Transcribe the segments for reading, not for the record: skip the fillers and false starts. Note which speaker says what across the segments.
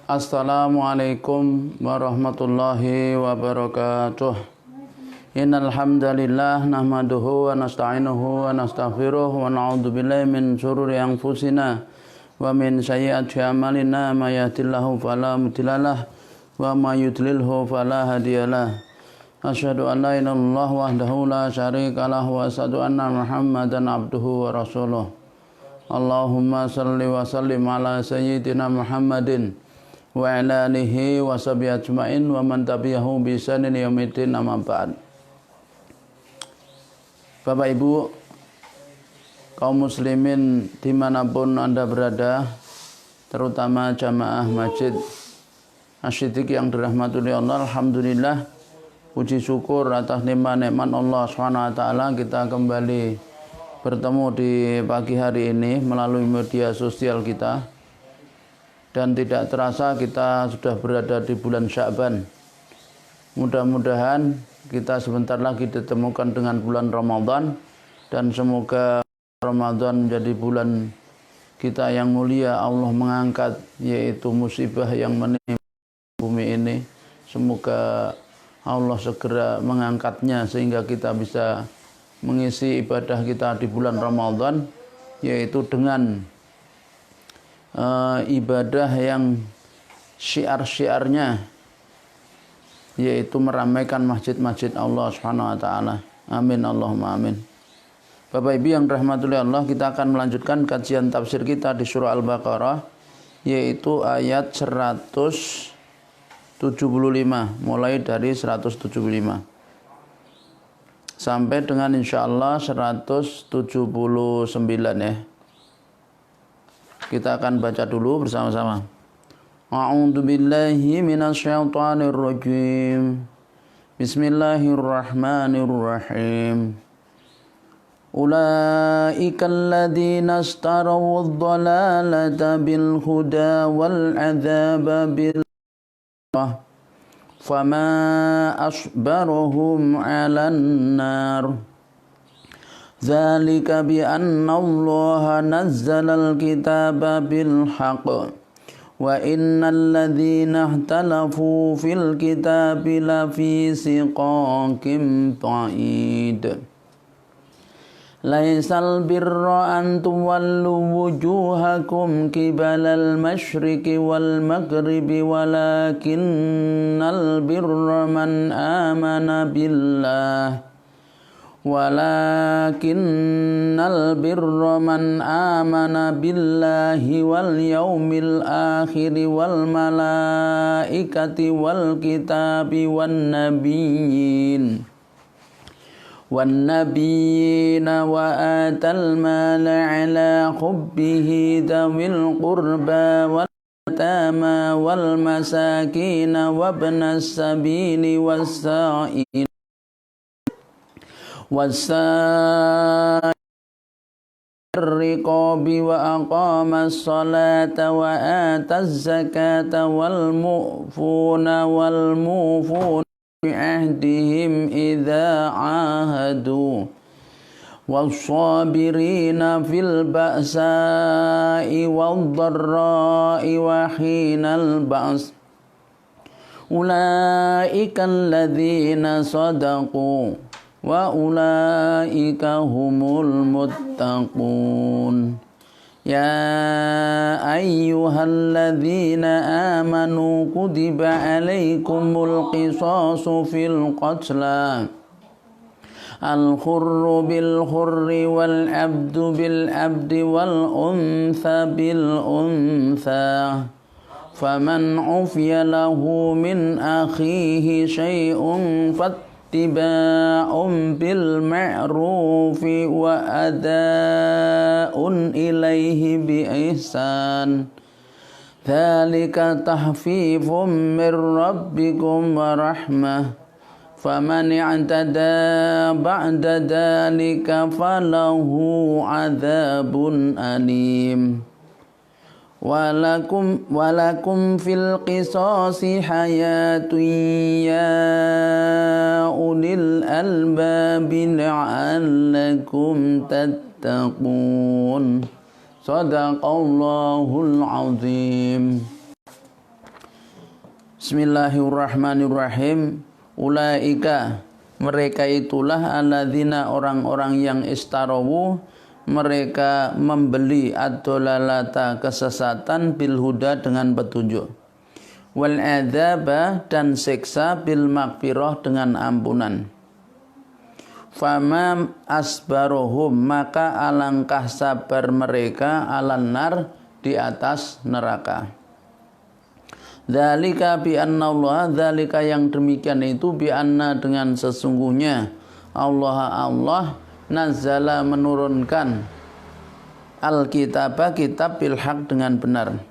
Speaker 1: Assalamualaikum warahmatullahi wabarakatuh. Innal hamdalillah nahmaduhu wa nasta'inuhu wa nastaghfiruh wa na'udzu billahi min shururi anfusina wa min sayyiati a'malina may yahdihillahu fala mudhillalah wa may yudlilhu fala hadiyalah. Asyhadu an la ilaha illallah wahdahu la syarika lahu wa asyhadu anna Muhammadan abduhu wa rasuluh. Allahumma shalli wa sallim ala sayyidina Muhammadin wa ala alihi wa sahbihi ajmain wa man tabi'ahu bi ihsanin ila yaumil amma ba'd. Bapak Ibu kaum muslimin dimanapun Anda berada, terutama jamaah Masjid Asy-Siddiq yang dirahmati oleh Allah, alhamdulillah, puji syukur atas nikmat Allah SWT, kita kembali bertemu di pagi hari ini melalui media sosial kita. Dan tidak terasa kita sudah berada di bulan Sya'ban. Mudah-mudahan kita sebentar lagi ditemukan dengan bulan Ramadan. Dan semoga Ramadan menjadi bulan kita yang mulia. Allah mengangkat yaitu musibah yang menimpa bumi ini. Semoga Allah segera mengangkatnya sehingga kita bisa mengisi ibadah kita di bulan Ramadan, yaitu dengan ibadah yang syiar-syiarnya yaitu meramaikan masjid-masjid Allah Subhanahu wa taala. Amin Allahumma amin. Bapak Ibu yang dirahmati oleh Allah, kita akan melanjutkan kajian tafsir kita di surah Al-Baqarah, yaitu ayat 175, mulai dari 175 sampai dengan insyaallah 179 ya. Kita akan baca dulu bersama-sama. A'udzu billahi minasyaitonir rajim. Bismillahirrahmanirrahim. Ulaika alladzina ishtaraw ad-dhalalata bil huda wal 'adzaba bil fama asbarahum 'alan nar. Dzalika bi anna Allah nazzalal kitaba bil haqq wa innal ladzina ikhtalafu fil kitabi lafi shiqaqin ba'id. Laisal birra an tuwallu wujuhakum qibalal masyriqi wal maghribi walakinnal birra man amana billah walakinnal birra man amana billahi wal yaumil akhir wal malaikati wal kitabi wan nabiyyin wa atal mala ala hubbihi dawil qurba wal yatama wal masakin wa ibnas sabili was-sa'il riqabi wa aqamas salata wa ataz zakata wal mu'funa bi'ahdihim idza ahadu was-sabirina fil ba'sa'i wad-dharra'i wa hinal ba's ulaika alladzina sadaqu wa ulaika humul muttaqun. Ya ayyuhalladzina amanu kutiba alaikumul qisasu fil qatla al-hurru bil hurri wal abdu bil abdi wal untha bil untha faman ufiya lahu min akhihi syai'un ittiba'un bil ma'rufi wa ada'un ilaihi bi ihsan. Dzalika tahfifum mir rabbikum wa rahmah. Faman i'tada ba'da dzalika falahu 'adzabun alim. Walakum fil qisasi hayatun ya ulil albabi la'allakum tattaqun. Sadaqallahul azim. Bismillahirrahmanirrahim. Ulaika, mereka itulah alladzina orang-orang yang istarawu, mereka membeli ad-dolalata kesesatan bil huda dengan petunjuk, wal adzaba dan siksa bil maghfirah dengan ampunan. Fama asbarohum, maka alangkah sabar mereka alan nar, di atas neraka. Dzalika bi anna Allah, dzalika yang demikian itu bi anna dengan sesungguhnya Allah nazzala menurunkan al-kitaba kitab bil haq dengan benar.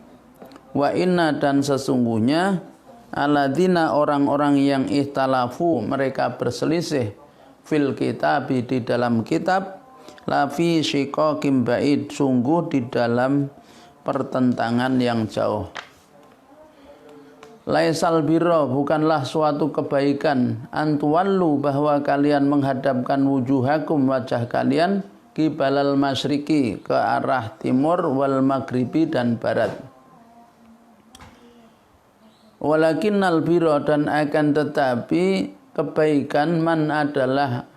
Speaker 1: Wa inna dan sesungguhnya alladzina orang-orang yang ikhtalafu mereka berselisih fil kitabi di dalam kitab lafi syiqaqim ba'id sungguh di dalam pertentangan yang jauh. Laisal birra, bukanlah suatu kebaikan, antuwallu, bahwa kalian menghadapkan wujuhakum, wajah kalian, kibalal masyriqi, ke arah timur, wal maghribi dan barat. Walakinnal birra, dan akan tetapi kebaikan, man adalah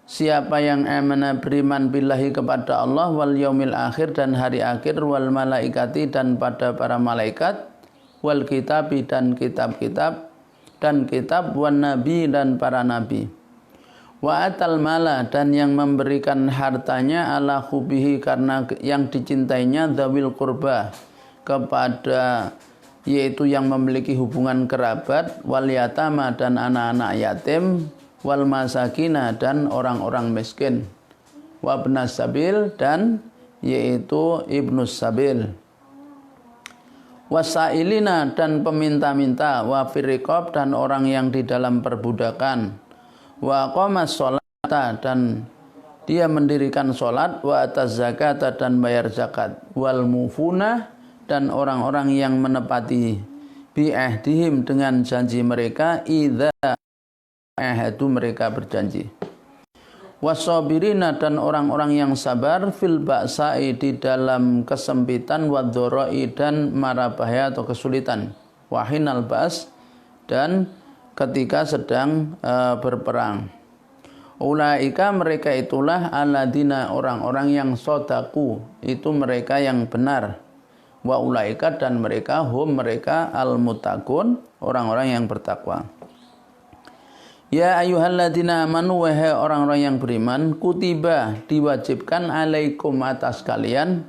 Speaker 1: siapa yang amana beriman billahi kepada Allah, wal yaumil akhir dan hari akhir, wal malaikati dan pada para malaikat, wal kitabi dan kitab-kitab, dan kitab, wan nabi dan para nabi, wa atal mala dan yang memberikan hartanya ala hubihi karena yang dicintainya, dzawil qurba kepada yaitu yang memiliki hubungan kerabat, wal yatama dan anak-anak yatim, wal masakina dan orang-orang miskin, wa ibnas sabil dan yaitu ibnus sabil, wasailina dan peminta-minta, wa firriqab dan orang yang di dalam perbudakan, wa aqamas sholata dan dia mendirikan sholat, wa ataz zakata dan bayar zakat, wal mufuna dan orang-orang yang menepati bi ahdihim dengan janji mereka, idza ahadu mereka berjanji, wasabirina dan orang-orang yang sabar fil ba'sa'i di dalam kesempitan, wadh-dhara'i dan mara bahaya atau kesulitan, wahinal ba's dan ketika sedang berperang. Ulaika mereka itulah alladzina orang-orang yang shadaku, itu mereka yang benar, wa ulaika dan mereka hum mereka al-muttaqun orang-orang yang bertakwa. Ya ayyuhalladzina amanu, wahai orang-orang yang beriman, kutiba diwajibkan alaikum atas kalian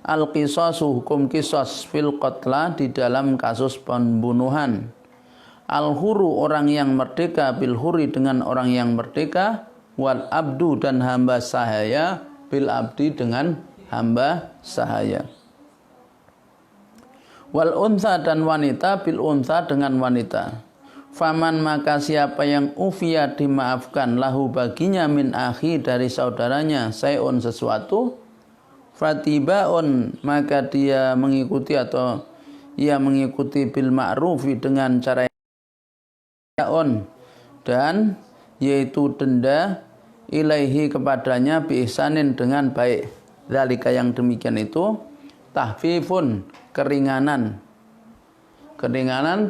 Speaker 1: al-qisasu hukum qisas fil qatla di dalam kasus pembunuhan, al-huru orang yang merdeka bil huri dengan orang yang merdeka, wal abdu dan hamba sahaya bil abdi dengan hamba sahaya, wal unsa dan wanita bil unsa dengan wanita. Faman maka siapa yang ufiya dimaafkan lahu baginya min akhi dari saudaranya sayun sesuatu, fatibaun maka dia mengikuti atau ia mengikuti bil ma'rufi dengan cara on dan yaitu denda ilaihi kepadanya bi ihsanin dengan baik. Zalika yang demikian itu tahfifun keringanan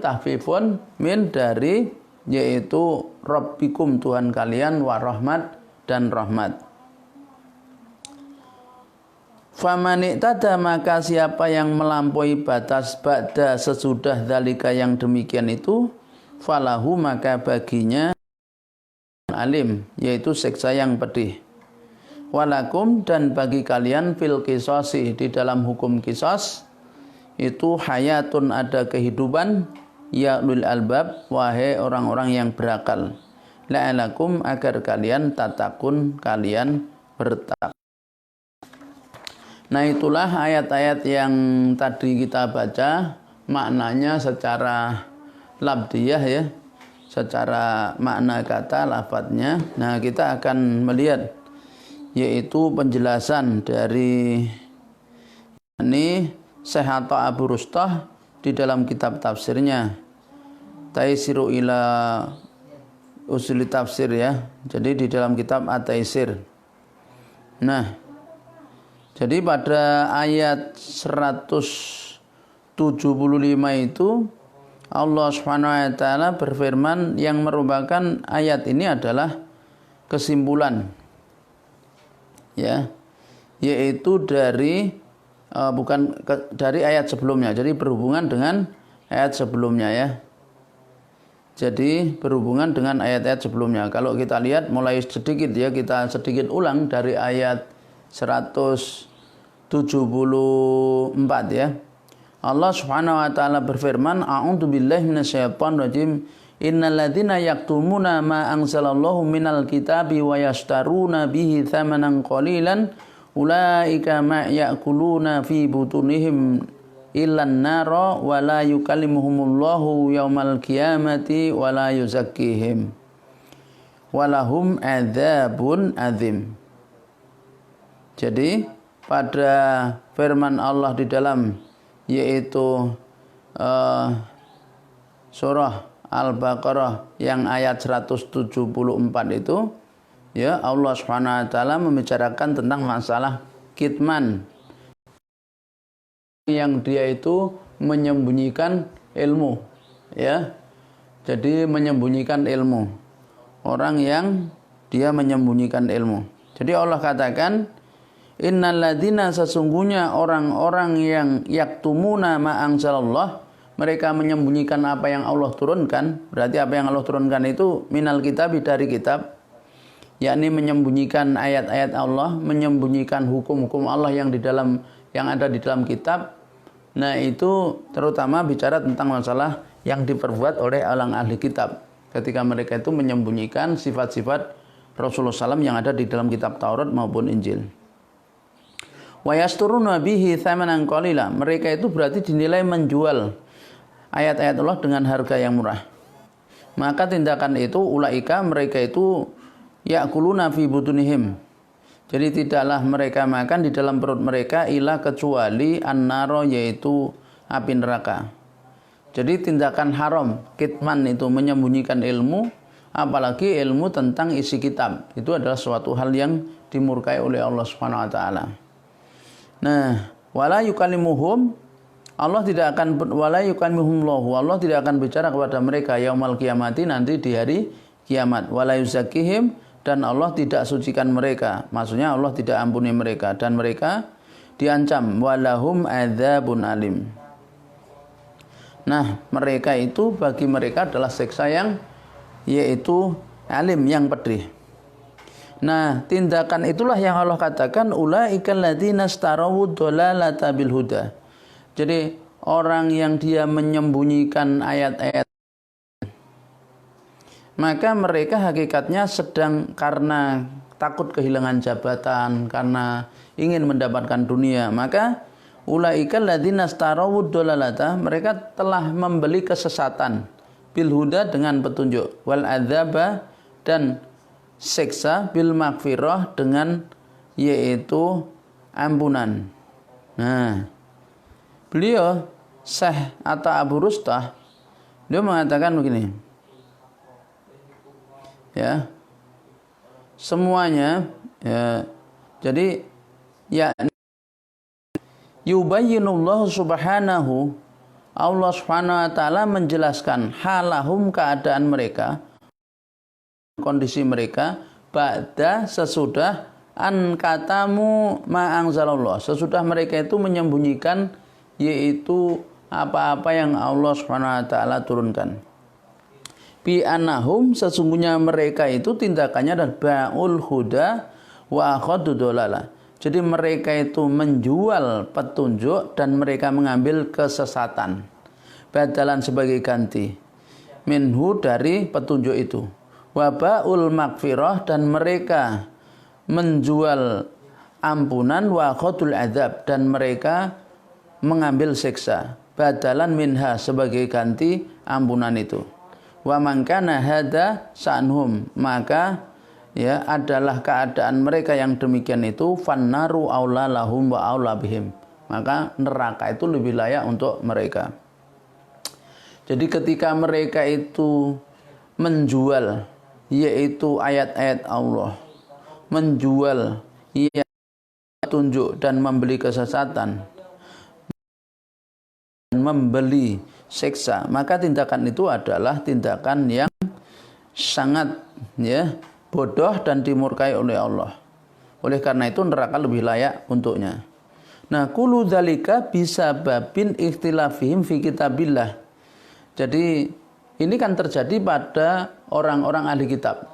Speaker 1: tahfifun min dari yaitu rabbikum Tuhan kalian, wa rahmat dan rahmat. Faman i'tada maka siapa yang melampaui batas ba'da sesudah dzalika yang demikian itu, falahu maka baginya alim yaitu siksa yang pedih. Walakum dan bagi kalian fil qisasi di dalam hukum qisas itu hayatun ada kehidupan, ya ulul albab wahai orang-orang yang berakal, la'alakum agar kalian tatakun kalian bertakwa. Nah itulah ayat-ayat yang tadi kita baca maknanya secara labdiyah ya, secara makna kata lafadznya. Nah kita akan melihat yaitu penjelasan dari ini Syekh Atha Abu Rustah di dalam kitab tafsirnya Taisiru ila Usuli Tafsir ya. Jadi di dalam kitab At-Taisir. Nah, jadi pada ayat 175 itu Allah Subhanahu wa taala berfirman yang merupakan ayat ini adalah kesimpulan, ya, yaitu dari dari ayat sebelumnya. Jadi berhubungan dengan ayat sebelumnya, ya. Jadi berhubungan dengan ayat-ayat sebelumnya. Kalau kita lihat mulai sedikit, ya, kita sedikit ulang dari ayat 174, ya. Allah Subhanahu wa taala berfirman, A'udzu billahi minasyaitonir rajim. Innal ladzina yaktumuna ma anzalallahu minal kitabi wa yashtaruna bihi tsamanan qalilan ulaika ma ya'kuluna fi butunihim illan nara wa la yukallimuhumullahu yaumal qiyamati wa la yuzakkihim walahum adzabun adzim. Jadi pada firman Allah di dalam yaitu surah Al-Baqarah yang ayat 174 itu, ya, Allah Subhanahu wa taala membicarakan tentang masalah kitman, yang dia itu menyembunyikan ilmu, ya. Jadi menyembunyikan ilmu. Orang yang dia menyembunyikan ilmu. Jadi Allah katakan, innalladzina, sesungguhnya orang-orang yang yaktumuna ma anzalallah, mereka menyembunyikan apa yang Allah turunkan. Berarti apa yang Allah turunkan itu minal kitab, dari kitab, yakni menyembunyikan ayat-ayat Allah, menyembunyikan hukum-hukum Allah yang ada di dalam kitab. Nah, itu terutama bicara tentang masalah yang diperbuat oleh orang ahli kitab, ketika mereka itu menyembunyikan sifat-sifat Rasulullah SAW yang ada di dalam kitab Taurat maupun Injil. Wa yasturuna bihi tsamanan qalila, mereka itu berarti dinilai menjual ayat-ayat Allah dengan harga yang murah. Maka tindakan itu ulaika, mereka itu ya'kuluna fi butunihim, jadi tidaklah mereka makan di dalam perut mereka ila kecuali an-naro, yaitu api neraka. Jadi tindakan haram kitman itu menyembunyikan ilmu, apalagi ilmu tentang isi kitab, itu adalah suatu hal yang dimurkai oleh Allah Subhanahu wa taala. Nah, wala yukallimuhum, Allah tidak akan bicara kepada mereka yaumal qiyamati, nanti di hari kiamat. Wala yuzakkihim, dan Allah tidak sucikan mereka, maksudnya Allah tidak ampuni mereka, dan mereka diancam walahum adzabun alim. Nah, mereka itu, bagi mereka adalah siksa yang yaitu alim, yang pedih. Nah, tindakan itulah yang Allah katakan ulaikal ladzina istarawu dhalalata bil huda. Jadi orang yang dia menyembunyikan ayat-ayat, maka mereka hakikatnya sedang karena takut kehilangan jabatan, karena ingin mendapatkan dunia, maka ulaikal ladzina istarawu dhalalata, mereka telah membeli kesesatan bil huda, dengan petunjuk, wal adzaba, dan siksa, bil maghfirah, dengan yaitu ampunan. Nah, beliau Syekh Atta Abu Rustah, dia mengatakan begini, ya, semuanya, ya, jadi ya, yubayyinullahu subhanahu, Allah Subhanahu wa taala menjelaskan halahum, keadaan mereka, kondisi mereka, ba'da, sesudah, an katamu ma anzalallah, sesudah mereka itu menyembunyikan yaitu apa-apa yang Allah Subhanahu wa taala turunkan. Bi anahum, sesungguhnya mereka itu tindakannya adalah ba'ul huda wa akhadud dolala. Jadi mereka itu menjual petunjuk dan mereka mengambil kesesatan, badalan sebagai ganti, minhu, dari petunjuk itu, wa ba'ul maghfirah, dan mereka menjual ampunan, wa akhadul adzab, dan mereka mengambil siksa, badalan minha, sebagai ganti ampunan itu. Wa man kana hadza sa'nhum, maka ya adalah keadaan mereka yang demikian itu, fannaru aula lahum wa aula bihim, maka neraka itu lebih layak untuk mereka. Jadi ketika mereka itu menjual yaitu ayat-ayat Allah, menjual petunjuk dan membeli kesesatan, membeli siksa. Maka tindakan itu adalah tindakan yang sangat bodoh dan dimurkai oleh Allah. Oleh karena itu neraka lebih layak untuknya. Nah, kullu dzalika bisa babin ikhtilafihim fi kitabillah. Jadi ini kan terjadi pada orang-orang ahli kitab,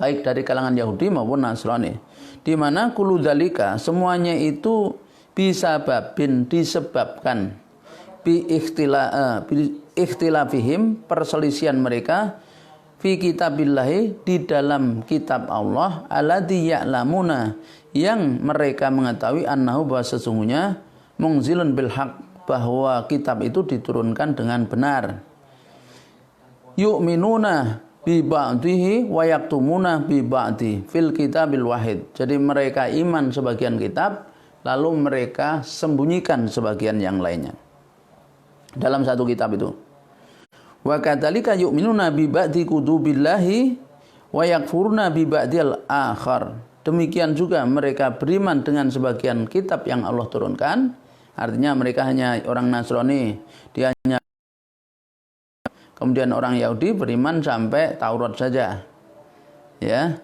Speaker 1: baik dari kalangan Yahudi maupun Nasrani, di mana kullu dzalika semuanya itu bisa babin disebabkan bi ikhtilafihim perselisihan mereka fi kitabillahi di dalam kitab Allah alladzi ya'lamuna yang mereka mengetahui annahu bahwa sesungguhnya munzilun bil haq bahwa kitab itu diturunkan dengan benar. Yu'minuna bi ba'dihi wa yaktumuna bi ba'di fil kitabil wahid. Jadi mereka iman sebagian kitab lalu mereka sembunyikan sebagian yang lainnya dalam satu kitab itu. Wa kadzalika yu'minuna bi ba'di kutubillahi wa yakfuruna bi ba'dil akhar. Demikian juga mereka beriman dengan sebagian kitab yang Allah turunkan. Artinya mereka hanya orang Nasrani, dia hanya, kemudian orang Yahudi beriman sampai Taurat saja. Ya.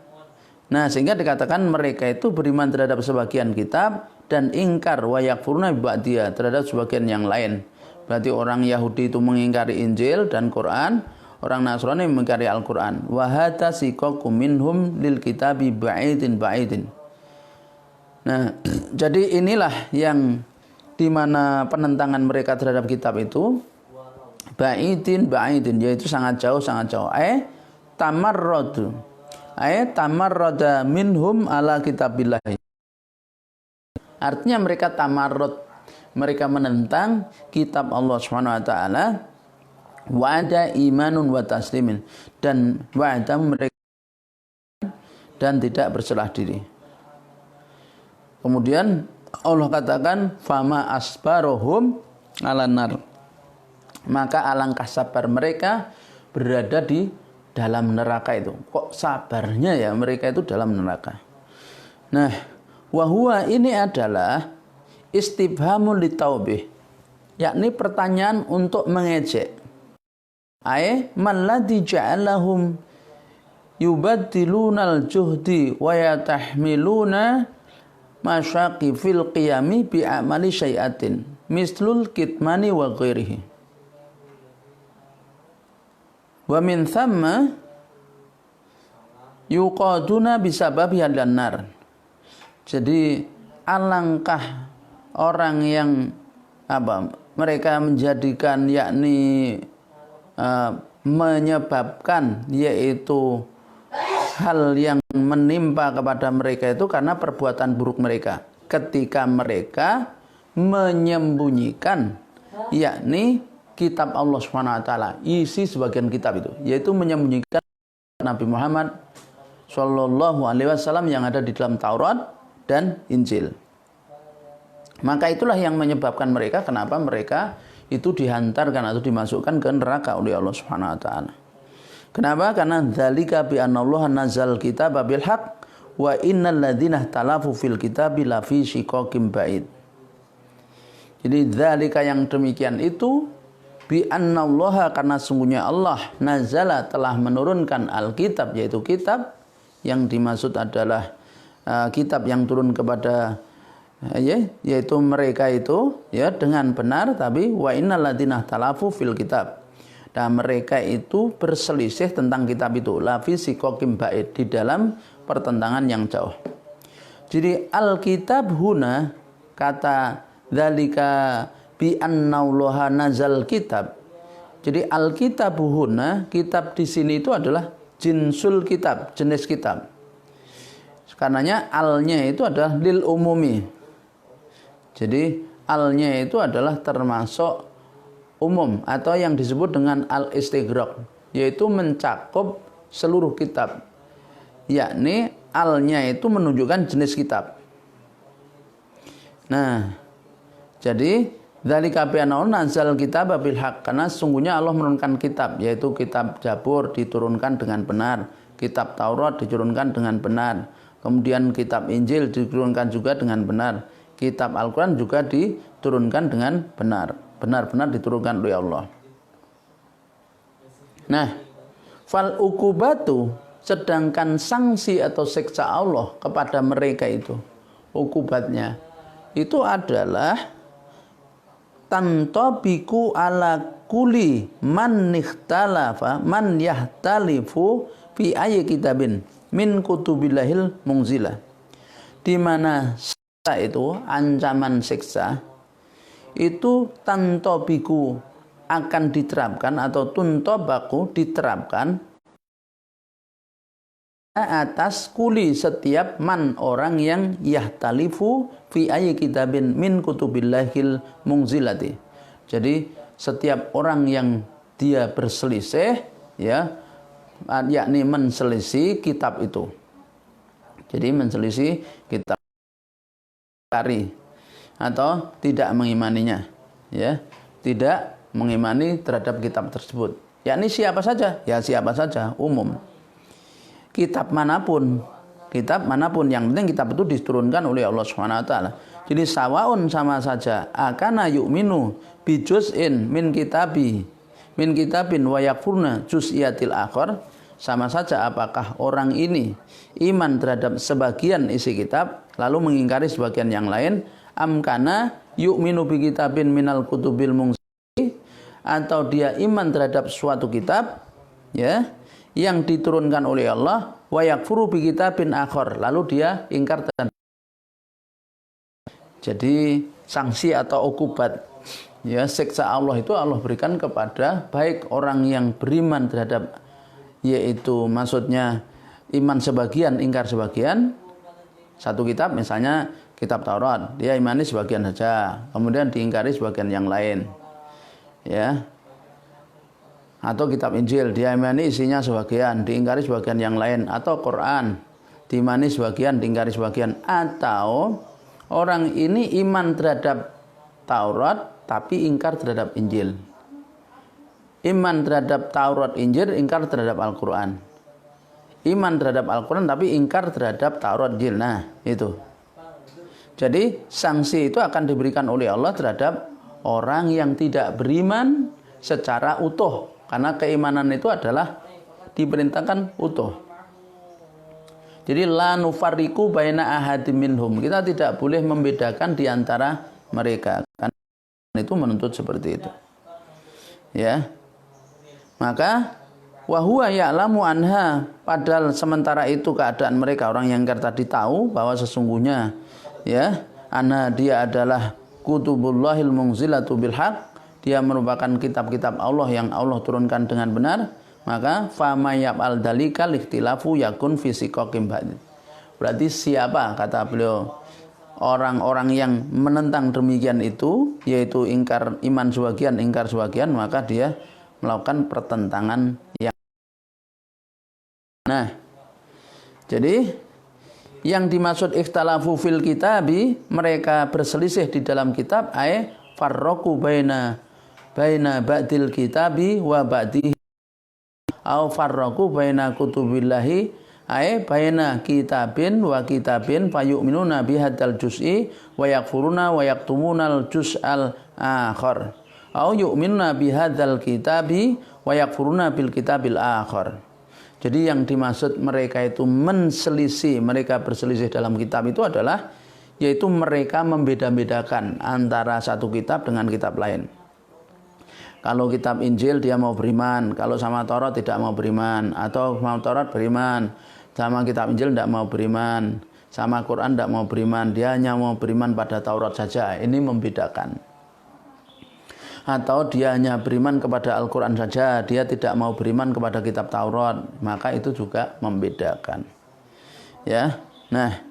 Speaker 1: Nah, sehingga dikatakan mereka itu beriman terhadap sebagian kitab dan ingkar wa yakfuruna bi ba'diha terhadap sebagian yang lain. Berarti orang Yahudi itu mengingkari Injil dan Quran, orang Nasrani mengingkari Al-Quran. Wa hata siqaqum minhum lil kitabi ba'idin ba'idin. Nah, jadi inilah yang dimana penentangan mereka terhadap kitab itu ba'idin ba'idin, yaitu sangat jauh. Tamarradu. Tamarrada minhum ala kitabillahi. Artinya mereka tamarrud, mereka menentang kitab Allah Subhanahu wa taala, wa'ada imanun wa taslimin, dan wa'ada mereka dan tidak berserah diri. Kemudian Allah katakan fama asbarohum alan nar, maka alangkah sabar mereka berada di dalam neraka itu. Kok sabarnya ya mereka itu dalam neraka. Nah, wahwa ini adalah istifhamul litaubih, yakni pertanyaan untuk mengejek. Man ladzi ja'alahum yubaddilunal juhdi wa yatahmiluna masyaqi fil qiyami bi amali syai'atin mislul kitmani wa ghairihi. Wa min thamma yuqaduna bisababi hadan nar. Jadi alangkah orang yang mereka menjadikan yakni menyebabkan yaitu hal yang menimpa kepada mereka itu karena perbuatan buruk mereka ketika mereka menyembunyikan yakni kitab Allah Subhanahu wa taala, isi sebagian kitab itu, yaitu menyembunyikan Nabi Muhammad sallallahu alaihi wasallam yang ada di dalam Taurat dan Injil. Maka itulah yang menyebabkan mereka, kenapa mereka itu dihantarkan atau dimasukkan ke neraka oleh Allah Subhanahu wa taala. Kenapa? Karena dzalika bi anallaha nazal kitaba bil haqq wa innal ladzina talafu fil kitabi lafi shiqaqim ba'id. Jadi dzalika yang demikian itu bi anallaha, karena sungguhnya Allah nazala telah menurunkan alkitab, yaitu kitab yang dimaksud adalah kitab yang turun kepada yaitu mereka itu dengan benar, tapi wa innal ladzina talafu fil kitab, dan mereka itu berselisih tentang kitab itu lafi siqaqim ba'id, di dalam pertentangan yang jauh. Jadi alkitab huna, kata dzalika bi annallaha nazal kitab. Jadi alkitab huna, kitab di sini itu adalah jinsul kitab, jenis kitab. Karenanya alnya itu adalah lil umumi. Jadi alnya itu adalah termasuk umum atau yang disebut dengan al-istighraq, yaitu mencakup seluruh kitab. Yakni alnya itu menunjukkan jenis kitab. Nah, jadi dzalika bi annahu nazal kitaba bil haqq, karena sungguhnya Allah menurunkan kitab, yaitu kitab Zabur diturunkan dengan benar, kitab Taurat diturunkan dengan benar, kemudian kitab Injil diturunkan juga dengan benar, kitab Al-Quran juga diturunkan dengan benar. benar-benar diturunkan oleh Allah. Nah, fal ukubatu, sedangkan sanksi atau siksa Allah kepada mereka itu, ukubatnya itu adalah tantabiku ala kuli man nikhtalafa man yahtalifu fi ayyi kitabin min kutubillahil mungzilah, di mana siksa itu, ancaman siksa itu tantabiku akan diterapkan atau tuntobaku diterapkan atas kuli setiap man orang yang yahtalifu fi ayyi kitabin min kutubillahil mungzilati. Jadi setiap orang yang dia berselisih, ya, yakni menselisih kitab itu. Jadi menselisih kitab atau tidak mengimaninya, ya, tidak mengimani terhadap kitab tersebut. Yakni siapa saja? Ya siapa saja, umum. Kitab manapun, yang penting kitab itu diturunkan oleh Allah Subhanahu wa taala. Jadi sawaun, sama saja, akana yu'minu bi juz'in min kitabin wa yakfurna juz'iyatil akhar, sama saja apakah orang ini iman terhadap sebagian isi kitab lalu mengingkari sebagian yang lain, amkana yu'minu bi kitabin minal kutubil mungzili, atau dia iman terhadap suatu kitab, ya, yang diturunkan oleh Allah, wa yakfuru bi kitabin akhar, lalu dia ingkar terhadap. Jadi sanksi atau ukubat, ya, siksa Allah itu Allah berikan kepada baik orang yang beriman terhadap, yaitu maksudnya iman sebagian, ingkar sebagian. Satu kitab, misalnya kitab Taurat, dia imani sebagian saja, kemudian diingkari sebagian yang lain, ya. Atau kitab Injil, dia imani isinya sebagian, diingkari sebagian yang lain. Atau Quran, diimani sebagian, diingkari sebagian. Atau orang ini iman terhadap Taurat tapi ingkar terhadap Injil. Iman terhadap Taurat, Injil, ingkar terhadap Al-Quran. Iman terhadap Al-Quran tapi ingkar terhadap Taurat, Injil. Nah, itu. Jadi sanksi itu akan diberikan oleh Allah terhadap orang yang tidak beriman secara utuh. Karena keimanan itu adalah diperintahkan utuh. Jadi la nufarriqu baina ahadim minhum. Kita tidak boleh membedakan di antara mereka. Karena itu menuntut seperti itu. Ya. Maka wa huwa ya'lamu anha, padahal sementara itu keadaan mereka orang yang tadi tahu bahwa sesungguhnya, ya, anha dia adalah kutubullahil mungzilatu bil haq, dia merupakan kitab-kitab Allah yang Allah turunkan dengan benar, maka fama yaf'al dalika likhtilafu yakun fi siqaqim ba'd. Berarti siapa, kata beliau, orang-orang yang menentang demikian itu, yaitu ingkar iman sebagian, ingkar sebagian, maka dia melakukan pertentangan yang. Nah, jadi yang dimaksud ikhtalafu fil kitabi, mereka berselisih di dalam kitab, ay farraqu baina ba'dil kitabi wa ba'dihi, au farraqu baina kutubillahi, ay baina kitabin wa kitabin fayu'minuna bihadzal juz'i wa yakfuruna wa yaktumunal juz'al akhar, au yu'minuna bihadzal kitabi wa yakfuruna bil kitabil akhar. Jadi yang dimaksud mereka itu menselisih, mereka berselisih dalam kitab itu adalah, yaitu mereka membeda-bedakan antara satu kitab dengan kitab lain. Kalau kitab Injil dia mau beriman, kalau sama Taurat tidak mau beriman, atau sama Taurat beriman, sama kitab Injil tidak mau beriman, sama Quran tidak mau beriman, dia hanya mau beriman pada Taurat saja. Ini membedakan. Atau dia hanya beriman kepada Al-Quran saja, dia tidak mau beriman kepada kitab Taurat, maka itu juga membedakan. Ya, nah,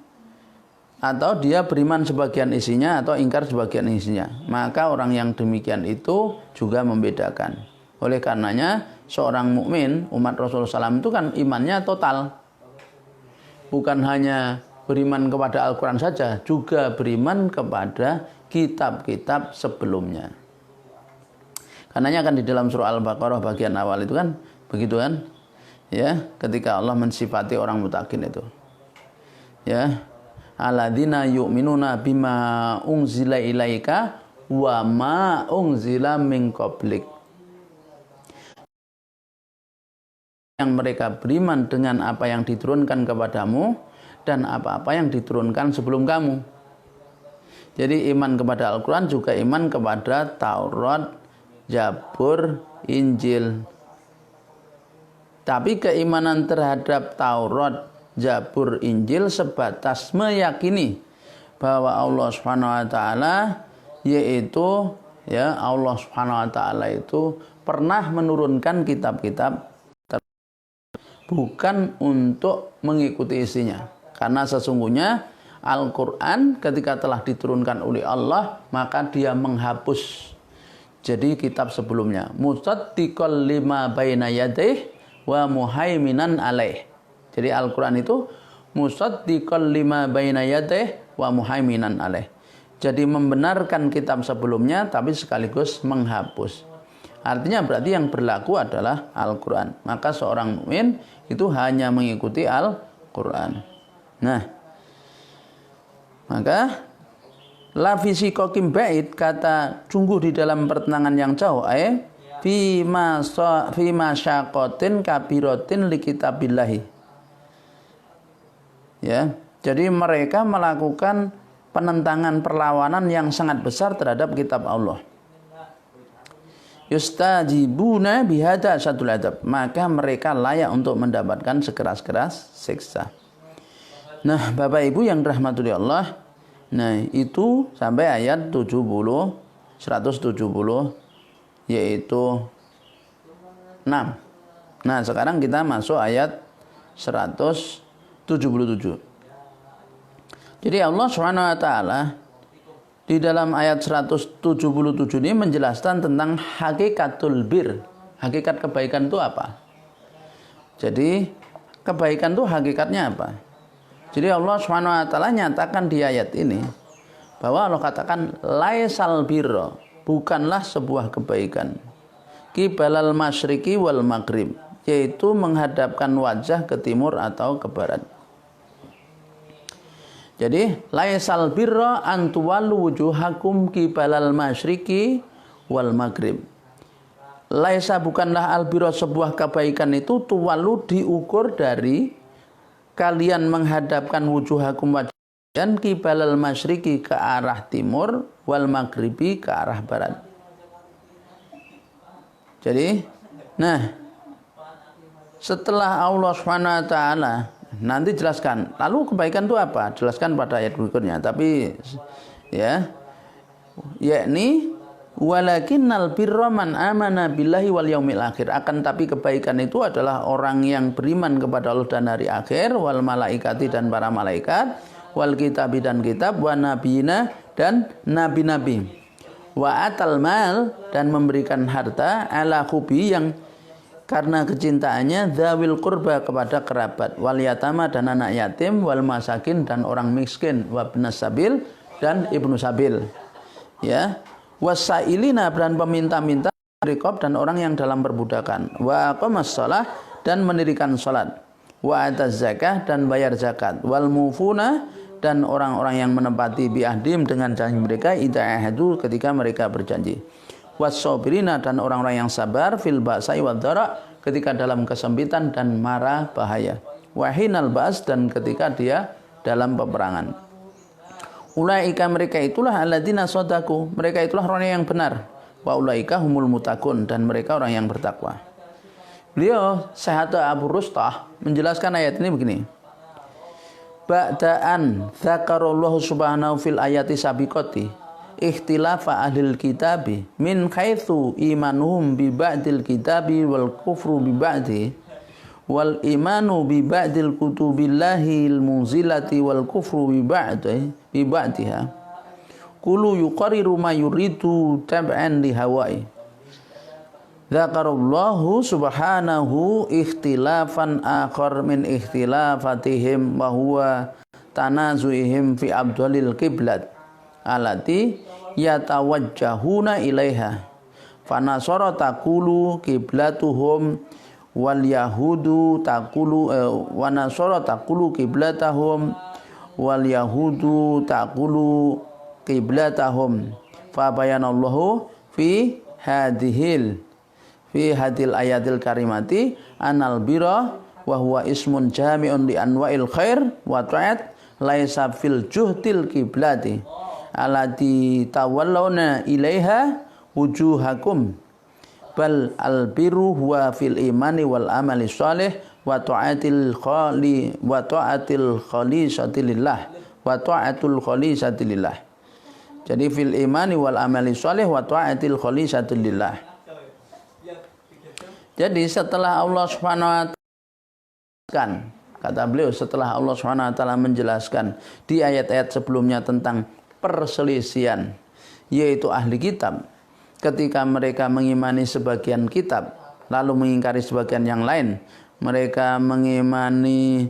Speaker 1: atau dia beriman sebagian isinya atau ingkar sebagian isinya, maka orang yang demikian itu juga membedakan. Oleh karenanya seorang mukmin umat Rasulullah SAW itu kan imannya total, bukan hanya beriman kepada Al-Quran saja, juga beriman kepada kitab-kitab sebelumnya. Karenanya kan di dalam surah Al-Baqarah bagian awal itu kan begitu kan, ya, ketika Allah mensifati orang mutakin itu, ya, alladzina yu'minuna bima unzila ilaika wa ma unzila min qablik. Yang mereka beriman dengan apa yang diturunkan kepadamu dan apa-apa yang diturunkan sebelum kamu. Jadi iman kepada Al-Quran juga iman kepada Taurat, Zabur, Injil. Tapi keimanan terhadap Taurat, Zabur, Injil sebatas meyakini bahwa Allah Subhanahu wa taala yaitu Allah Subhanahu wa taala itu pernah menurunkan kitab-kitab bukan untuk mengikuti isinya. Karena sesungguhnya Al-Quran ketika telah diturunkan oleh Allah, maka dia menghapus jadi kitab sebelumnya. Musaddiqal lima baina yadayh wa muhaiminan alaih. Jadi Al-Quran itu musaddiqal lima baina yadayh wa muhaiminan alaih. Jadi membenarkan kitab sebelumnya tapi sekaligus menghapus. Artinya berarti yang berlaku adalah Al-Quran. Maka seorang mukmin itu hanya mengikuti Al-Quran. Nah, maka la fi kokim bait, kata sungguh di dalam pertenangan yang jauh, fi masyaqatin kabiratin li kitabillahi. Ya, jadi mereka melakukan penentangan perlawanan yang sangat besar terhadap kitab Allah. Yustajibuna bihada syatul adab, maka mereka layak untuk mendapatkan sekeras-keras siksa. Nah, Bapak Ibu yang dirahmati Allah, nah itu sampai ayat 170 yaitu 6. Nah, sekarang kita masuk ayat 177. Jadi Allah Subhanahu wa taala di dalam ayat 177 ini menjelaskan tentang hakikatul bir. Hakikat kebaikan itu apa? Jadi kebaikan itu hakikatnya apa? Jadi Allah Subhanahu wa taala nyatakan di ayat ini bahwa Allah katakan laisal birra, bukanlah sebuah kebaikan. Qibalal masyriqi wal maghrib, yaitu menghadapkan wajah ke timur atau ke barat. Jadi laisal birra an tuwallu wujuhakum qibalal masyriqi wal maghrib. Laisa, bukanlah albirra sebuah kebaikan itu tuwallu diukur dari kalian menghadapkan wujuhakum wajah kalian qibalal masyriqi ke arah timur wal maghribi ke arah barat. Jadi, nah setelah Allah Subhanahu wa taala nanti jelaskan, lalu kebaikan itu apa? Jelaskan pada ayat berikutnya. Tapi yakni walakinnal birra man amana billahi wal yaumil akhir. Akan tapi kebaikan itu adalah orang yang beriman kepada Allah dan hari akhir, wal malaikati dan para malaikat, wal kitabi dan kitab, wa nabiyina dan nabi-nabi, wa atal mal dan memberikan harta, ala hubi yang karena kecintaannya, dzawil qurba kepada kerabat, wal yatama dan anak yatim, wal masakin dan orang miskin, wa ibnas sabil dan ibnu sabil. Ya. Wasailina dan peminta-minta, rikob dan orang yang dalam perbudakan, wa aqamas shalah dan mendirikan salat, wa ataz zakah dan bayar zakat, wal mufuna dan orang-orang yang menepati bi'ahdim dengan janji mereka, idza ahadu ketika mereka berjanji, was-sabirina dan orang-orang yang sabar, fil ba'sai wad dara ketika dalam kesempitan dan mara bahaya, wa hinal ba's dan ketika dia dalam peperangan. Ulaika mereka itulah alladzina shadaku, mereka itulah orang yang benar. Wa ulaika humul mutakun dan mereka orang yang bertakwa. Beliau Syekh Abu Rustah menjelaskan ayat ini begini. Ba'da'an dzakarallahu subhanahu fil ayati sabiqati ikhtilafa ahlil kitabi min haitsu imanuhum bi ba'dil kitabi wal kufru bi ba'di wal imanu bi ba'dil kutubillahi al munzilati wal kufru bi ba'diha kullu yuqarriru ma yuridu tab'an li hawai. Dzakarallahu subhanahu ikhtilafan akhar min ikhtilafatihim wa huwa tanazuihim fi abdalil qiblat allati yatawajjahuna ilaiha fanasara taqulu qiblatuhum wal yahudu taqulu wa nasara taqulu qiblatahum wal yahudu taqulu qiblatahum fa bayanallahu fi hadil ayatil karimati anal bira wa huwa ismun jami'un li anwa'il khair wa ta'at laisa fil juhtil kiblati alati tawallawna ilaiha wujuhakum bal albiru huwa fil imani wal amali shalih wa ta'atil khalisati lillah. Jadi fil imani wal amali shalih wa ta'atil khalisati lillah. Jadi setelah Allah Subhanahu wa taala, kata beliau, setelah Allah Subhanahu wa taala menjelaskan di ayat-ayat sebelumnya tentang perselisihan, yaitu ahli kitab ketika mereka mengimani sebagian kitab lalu mengingkari sebagian yang lain, mereka mengimani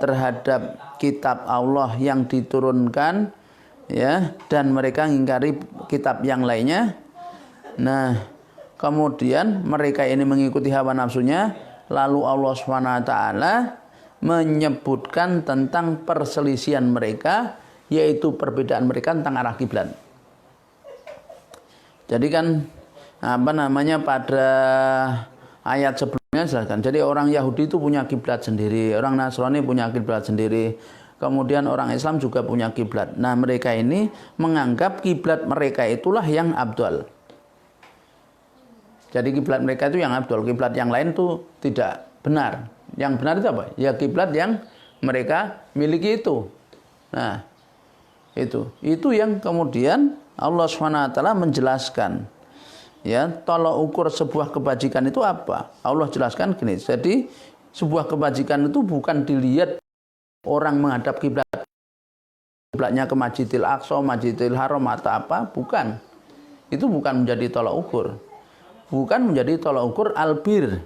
Speaker 1: terhadap kitab Allah yang diturunkan, ya, dan mereka mengingkari kitab yang lainnya. Nah, kemudian mereka ini mengikuti hawa nafsunya, lalu Allah SWT menyebutkan tentang perselisihan mereka, yaitu perbedaan mereka tentang arah kiblat. Jadi kan pada ayat sebelumnya jelaskan. Jadi orang Yahudi itu punya kiblat sendiri, orang Nasrani punya kiblat sendiri. Kemudian orang Islam juga punya kiblat. Nah, mereka ini menganggap kiblat mereka itulah yang abdul. Jadi kiblat mereka itu yang abdul, kiblat yang lain itu tidak benar. Yang benar itu apa? Ya kiblat yang mereka miliki itu. Nah, itu yang kemudian Allah SWT menjelaskan. Ya, tolak ukur sebuah kebajikan itu apa? Allah jelaskan gini. Jadi sebuah kebajikan itu bukan dilihat orang menghadap kiblatnya ke Masjidil Aqsa, Masjidil Haram atau apa, bukan. Itu bukan menjadi tolak ukur. Bukan menjadi tolak ukur albir.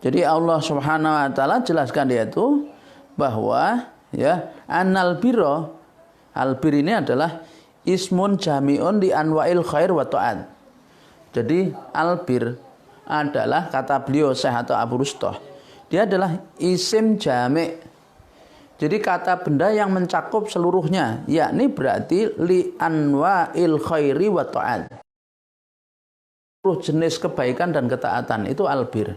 Speaker 1: Jadi Allah Subhanahu wa taala jelaskan dia itu bahwa ya anal biro, albir ini adalah ismun jami'un di anwa'il khair wa ta'at. Jadi albir adalah, kata beliau Syekh atau Abu Rustah, dia adalah isim jami'. Jadi kata benda yang mencakup seluruhnya, yakni berarti li anwa'il khairi wa ta'at. Seluruh jenis kebaikan dan ketaatan itu albir.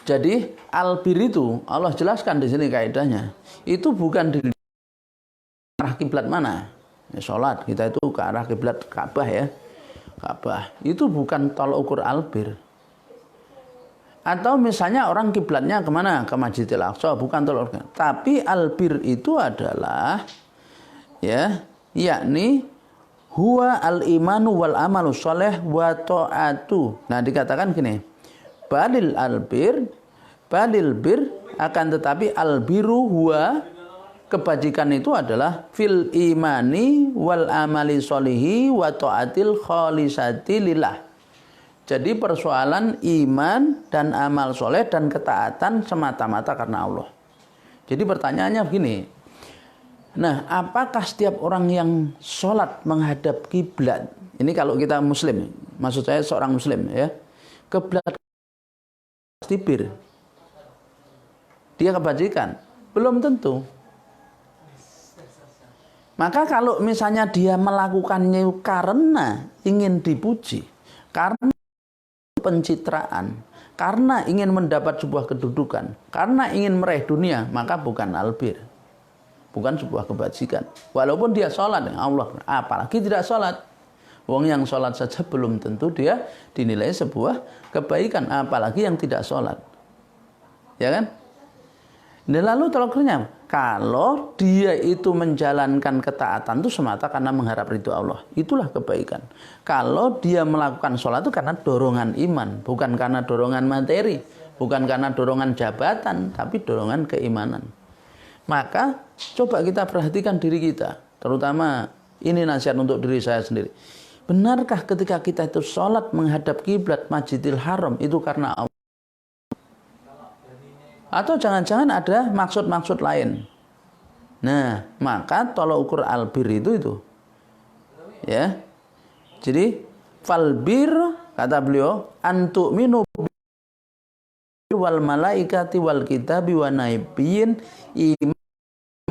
Speaker 1: Jadi albir itu Allah jelaskan di sini kaidahnya. Itu bukan di arah kiblat mana. Ya, sholat kita itu ke arah kiblat Ka'bah ya. Ka'bah. Itu bukan tolak ukur albir. Atau misalnya orang kiblatnya kemana? Ke Masjidil Aqsa, bukan tolak ukur. Tapi albir itu adalah ya, yakni huwa al-imanu wal amalu sholeh wa ta'atu. Nah, dikatakan gini, balil bir akan tetapi albiru huwa, kebajikan itu adalah fil imani wal amali sholihi wa ta'atil khalisati lillah. Jadi persoalan iman dan amal soleh dan ketaatan semata-mata karena Allah. Jadi pertanyaannya begini, nah, apakah setiap orang yang sholat menghadap kiblat, ini kalau kita muslim, maksud saya seorang muslim ya, kiblat tibir, dia kebajikan? Belum tentu. Maka kalau misalnya dia melakukannya karena ingin dipuji, karena pencitraan, karena ingin mendapat sebuah kedudukan, karena ingin meraih dunia, maka bukan albir. Bukan sebuah kebajikan. Walaupun dia sholat dengan Allah, apalagi tidak sholat. Wong yang sholat saja belum tentu dia dinilai sebuah kebaikan, apalagi yang tidak sholat. Ya kan? Nah, lalu tolaknya, kalau dia itu menjalankan ketaatan itu semata karena mengharap ridho Allah, itulah kebaikan. Kalau dia melakukan sholat itu karena dorongan iman, bukan karena dorongan materi, bukan karena dorongan jabatan, tapi dorongan keimanan. Maka coba kita perhatikan diri kita, terutama ini nasihat untuk diri saya sendiri. Benarkah ketika kita itu sholat menghadap kiblat Masjidil Haram itu karena Allah? Atau jangan-jangan ada maksud-maksud lain? Nah, maka tolak ukur albir itu. Ya. Jadi falbir, kata beliau, antu'minu wal malaikati wal kitabi wa nabiyyin iman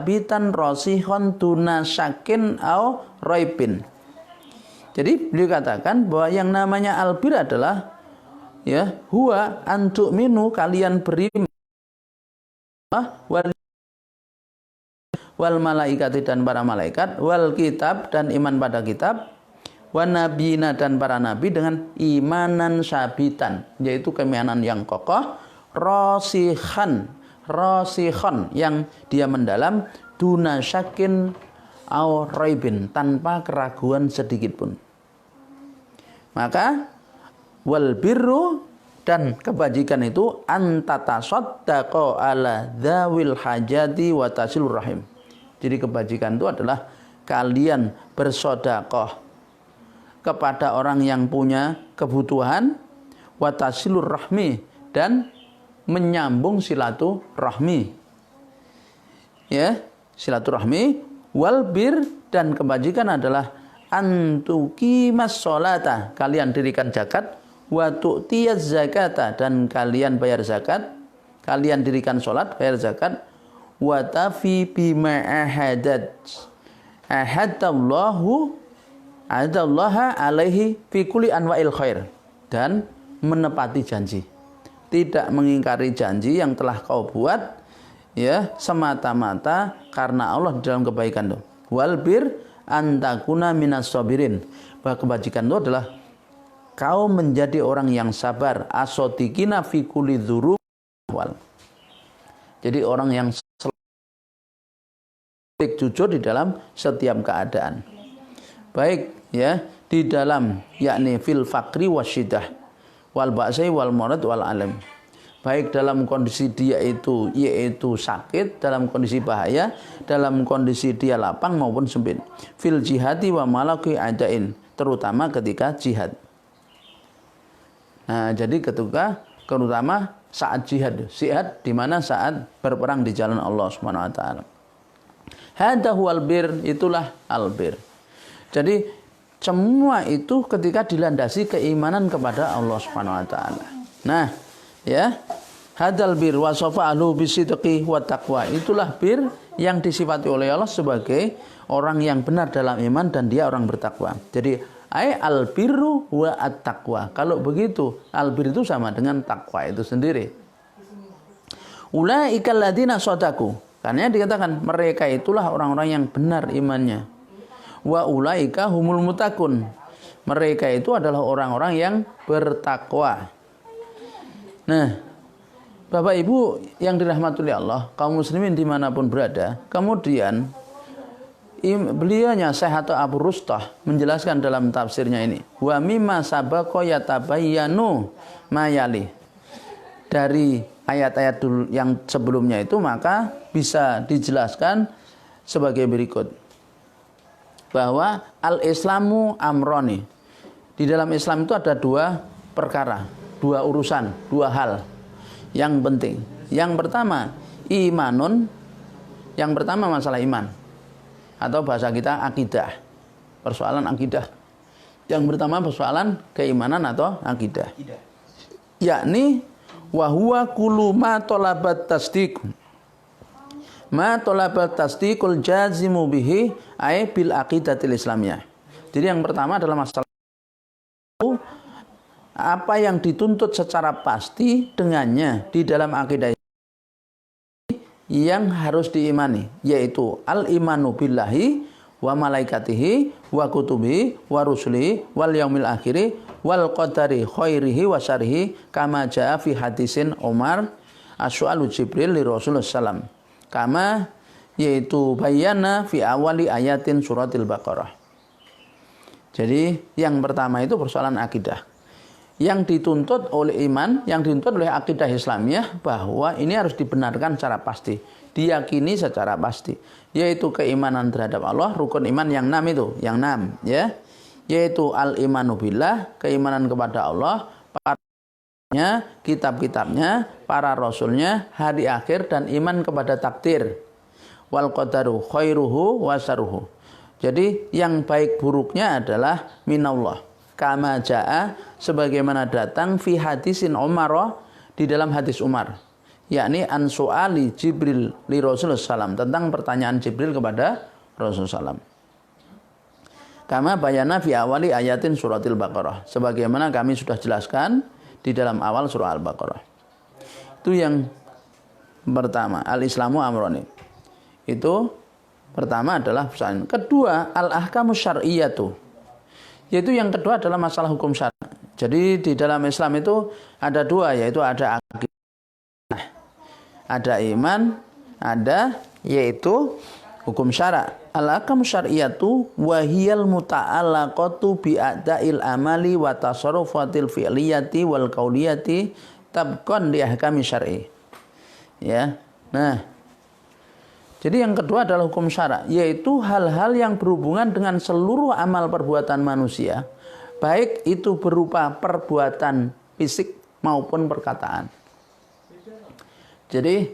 Speaker 1: sabitan rasikhon tuna syakin au raibin. Jadi beliau katakan bahwa yang namanya albir adalah ya huwa antuk minu kalian beriman wal malaikati dan para malaikat, wal kitab dan iman pada kitab, wan nabiyina dan para nabi dengan imanan sabitan, yaitu keimanan yang kokoh, rasikhon yang dia mendalam, duna syakin au raibin, tanpa keraguan sedikit pun. Maka wal birru dan kebajikan itu antatasaddaqa ala dzawil hajati wa tasilur rahim. Jadi kebajikan itu adalah kalian bersedekah kepada orang yang punya kebutuhan, wa tasilur rahmi, dan menyambung silaturahmi. Ya, silaturahmi. Wal bir, dan kebajikan adalah antuqimas sholata, kalian dirikan zakat, wa tu'tiyaz zakata, dan kalian bayar zakat, kalian dirikan sholat, bayar zakat, wa tafi bima ahadallahu alaihi fi kulli anwa'il khair, dan menepati janji, tidak mengingkari janji yang telah kau buat ya semata-mata karena Allah di dalam kebaikan itu. Wal bir antakuna minas sabirin, bahwa kebajikan itu adalah kau menjadi orang yang sabar, asodikina fi kulli dzurub wal. Jadi orang yang jujur di dalam setiap keadaan. Baik ya, di dalam yakni fil fakri wasyidah wal ba'sai wal marad wal alam. Baik dalam kondisi dia itu yaitu sakit, dalam kondisi bahaya, dalam kondisi dia lapang maupun sempit. Fil jihadi wa malaki adain, terutama ketika jihad. Nah, jadi ketika terutama saat jihad di mana saat berperang di jalan Allah Subhanahu wa taala. Hadza huwal bir, itulah albir. Jadi semua itu ketika dilandasi keimanan kepada Allah Subhanahu wa taala. Nah, ya, hadzal bir wa safa'alu bisidqi wa taqwa, itulah bir yang disifati oleh Allah sebagai orang yang benar dalam iman dan dia orang bertakwa. Jadi albirru wa at-taqwa. Kalau begitu, albir itu sama dengan takwa itu sendiri. Ulaika alladziina shadaku, karena dikatakan mereka itulah orang-orang yang benar imannya. Wa ulaika humul muttaqun, mereka itu adalah orang-orang yang bertakwa. Nah, Bapak Ibu yang dirahmati oleh Allah, kaum muslimin dimanapun berada, kemudian beliaunya Syekh Abu Rustah menjelaskan dalam tafsirnya ini, wa mimma sabaqa yatabayyanu mayali, dari ayat-ayat yang sebelumnya itu maka bisa dijelaskan sebagai berikut, bahwa al-islamu amroni, di dalam Islam itu ada dua perkara, dua urusan, dua hal yang penting. Yang pertama imanun, yang pertama masalah iman, atau bahasa kita akidah, persoalan akidah. Yang pertama persoalan keimanan atau akidah, yakni wahwa kullu ma talabat tasdiq, ma talabat tasdiqul jazimu bihi ay bil aqidatil islamiyah. Jadi yang pertama adalah masalah apa yang dituntut secara pasti dengannya di dalam akidah yang harus diimani, yaitu al-imanu billahi wa malaikatihi wa kutubihi wa rusulihi wal yaumil akhiri wal qadari khairihi wa syarrihi kama jaa fi hadisin Umar as-su'alu Jibril li Rasulullah sallam, kama yaitu bayana fi awali ayatin suratil Baqarah. Jadi yang pertama itu persoalan akidah. Yang dituntut oleh iman, yang dituntut oleh akidah Islamiyah, bahwa ini harus dibenarkan secara pasti, diyakini secara pasti, yaitu keimanan terhadap Allah, rukun iman yang 6 itu, yang 6 ya, yaitu al-imanu billah, keimanan kepada Allah, para kitab-kitabnya, para rasulnya, hari akhir, dan iman kepada takdir, wal qadaru khairuhu wa syarruhu. Jadi yang baik buruknya adalah minallah, kama jaa, sebagaimana datang fi hadisin Umar, di dalam hadis Umar, yakni an su'ali Jibril li Rasulullah sallam, tentang pertanyaan Jibril kepada Rasulullah sallam. Kama bayana fi awali ayatin suratil Baqarah, sebagaimana kami sudah jelaskan di dalam awal surah Al-Baqarah. Itu yang pertama, al-Islamu amroni. Itu pertama adalah pesan. Kedua, al-ahkamu syar'iyyatu. Yaitu yang kedua adalah masalah hukum syara'. Jadi di dalam Islam itu ada dua, yaitu ada akidah, ada iman, ada yaitu hukum syara'. Al-ahkamu syar'iyyatu wa hiyal muta'allaqatu bi a'da'il amali wa tasarrufatil fi'liyati wal qauliyati tabqan li ahkami syar'i. Ya. Nah, jadi yang kedua adalah hukum syara', yaitu hal-hal yang berhubungan dengan seluruh amal perbuatan manusia, baik itu berupa perbuatan fisik maupun perkataan. Jadi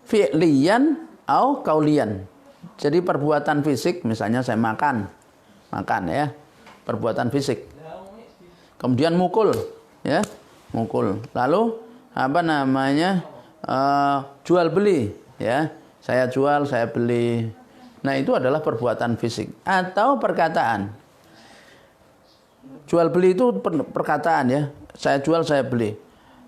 Speaker 1: fi'liyan atau kaulian. Jadi perbuatan fisik, misalnya saya makan ya, perbuatan fisik. Kemudian mukul, ya, mukul. Lalu apa namanya, jual beli, ya, saya jual, saya beli. Nah, itu adalah perbuatan fisik atau perkataan. Jual beli itu perkataan, ya, saya jual, saya beli.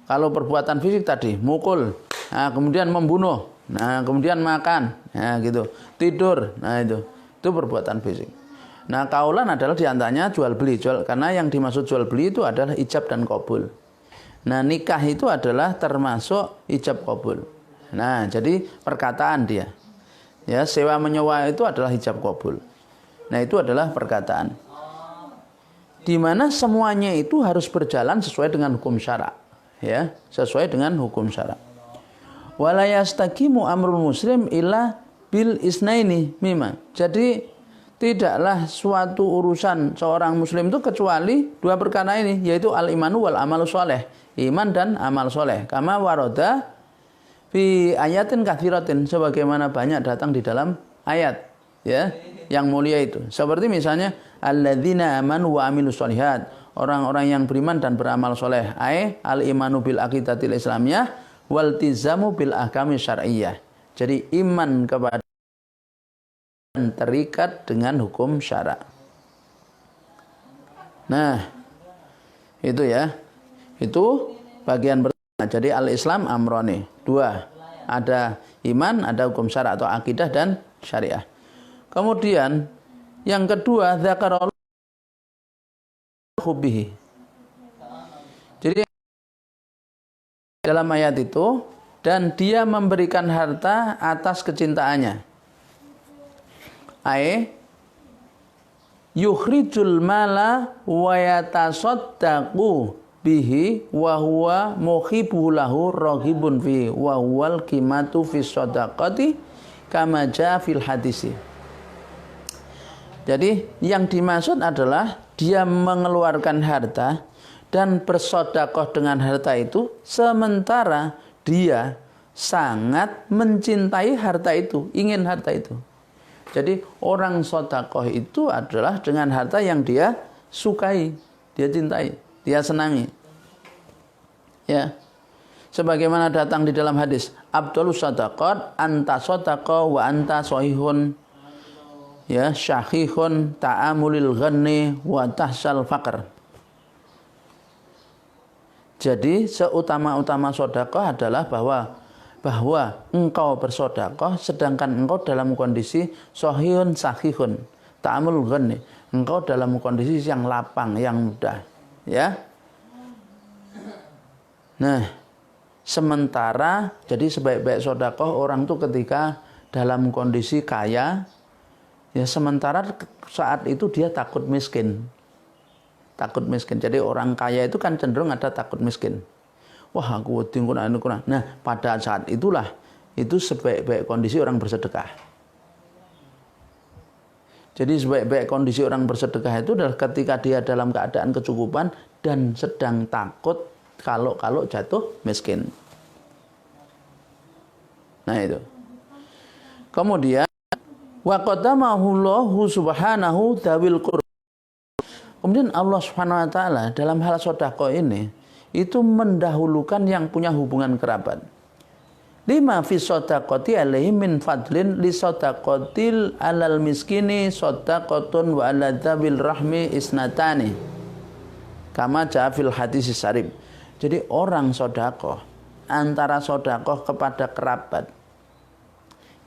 Speaker 1: Kalau perbuatan fisik tadi mukul, nah, kemudian membunuh, nah, kemudian makan, nah, gitu, tidur, nah, itu perbuatan fisik. Nah, kaulan adalah diantaranya jual beli, karena yang dimaksud jual beli itu adalah ijab dan qabul. Nah, nikah itu adalah termasuk ijab qabul. Nah, jadi perkataan dia, ya, sewa menyewa itu adalah ijab qabul. Nah, itu adalah perkataan, di mana semuanya itu harus berjalan sesuai dengan hukum syara', ya, sesuai dengan hukum syara'. Wala yastaqimu amrul muslim illa bil isnaini mimma. Jadi tidaklah suatu urusan seorang muslim itu kecuali dua perkara ini, yaitu al-imanu wal amalu sholeh, iman dan amal soleh. Kama waroda fi ayatin katsiratin, sebagaimana banyak datang di dalam ayat, ya, yang mulia itu. Seperti misalnya alladzina amanu wa amilus sholihat, orang-orang yang beriman dan beramal soleh. Al-imanu bil aqidatil islamiyah wal tizamu bil ahkami syar'iyyah. Jadi iman kepada dan terikat dengan hukum syara'. Nah, itu ya. Itu bagian pertama. Jadi al-Islam amroni. Dua. Ada iman, ada hukum syara' atau akidah dan syariah. Kemudian yang kedua, dzakarallahu hubbihi. Jadi dalam ayat itu, dan dia memberikan harta atas kecintaannya. Yukhrijul mala wa yatasaddaqu bihi wa huwa muhibbu lahu raghibun fi wa huwal qimatu fi shadaqati kama jaa fil hadisi. Jadi yang dimaksud adalah dia mengeluarkan harta dan bersedekah dengan harta itu, sementara dia sangat mencintai harta itu, ingin harta itu. Jadi orang sedekah itu adalah dengan harta yang dia sukai, dia cintai, dia senangi. Ya. Sebagaimana datang di dalam hadis, Abdulus sadaqat anta sadaqa wa anta sahihun, ya, syahihun ta'amulil ghanni wa tahsal faqr. Jadi seutama-utama sedekah adalah bahwa engkau bersedekah sedangkan engkau dalam kondisi sahihun sahihun ta'amul ghanni, engkau dalam kondisi yang lapang, yang mudah, ya. Nah, sementara jadi sebaik-baik sedekah orang itu ketika dalam kondisi kaya, ya, sementara saat itu dia takut miskin. Takut miskin. Jadi orang kaya itu kan cenderung ada takut miskin. Wah, aku wedi kurang. Nah, pada saat itulah itu sebaik-baik kondisi orang bersedekah. Jadi sebaik-baik kondisi orang bersedekah itu adalah ketika dia dalam keadaan kecukupan dan sedang takut kalau jatuh miskin. Nah, itu. Kemudian wa qadamahu Allahu subhanahu dzawil qurb. Kemudian Allah Subhanahu wa taala dalam hal sedekah ini itu mendahulukan yang punya hubungan kerabat. Lima fi shadaqati alaihi min fadlin li shadaqatil alal miskini shadaqatun wa ala dzabil rahmi isnatani. Kama jaa fil hadis syarif. Jadi orang sedekah antara sedekah kepada kerabat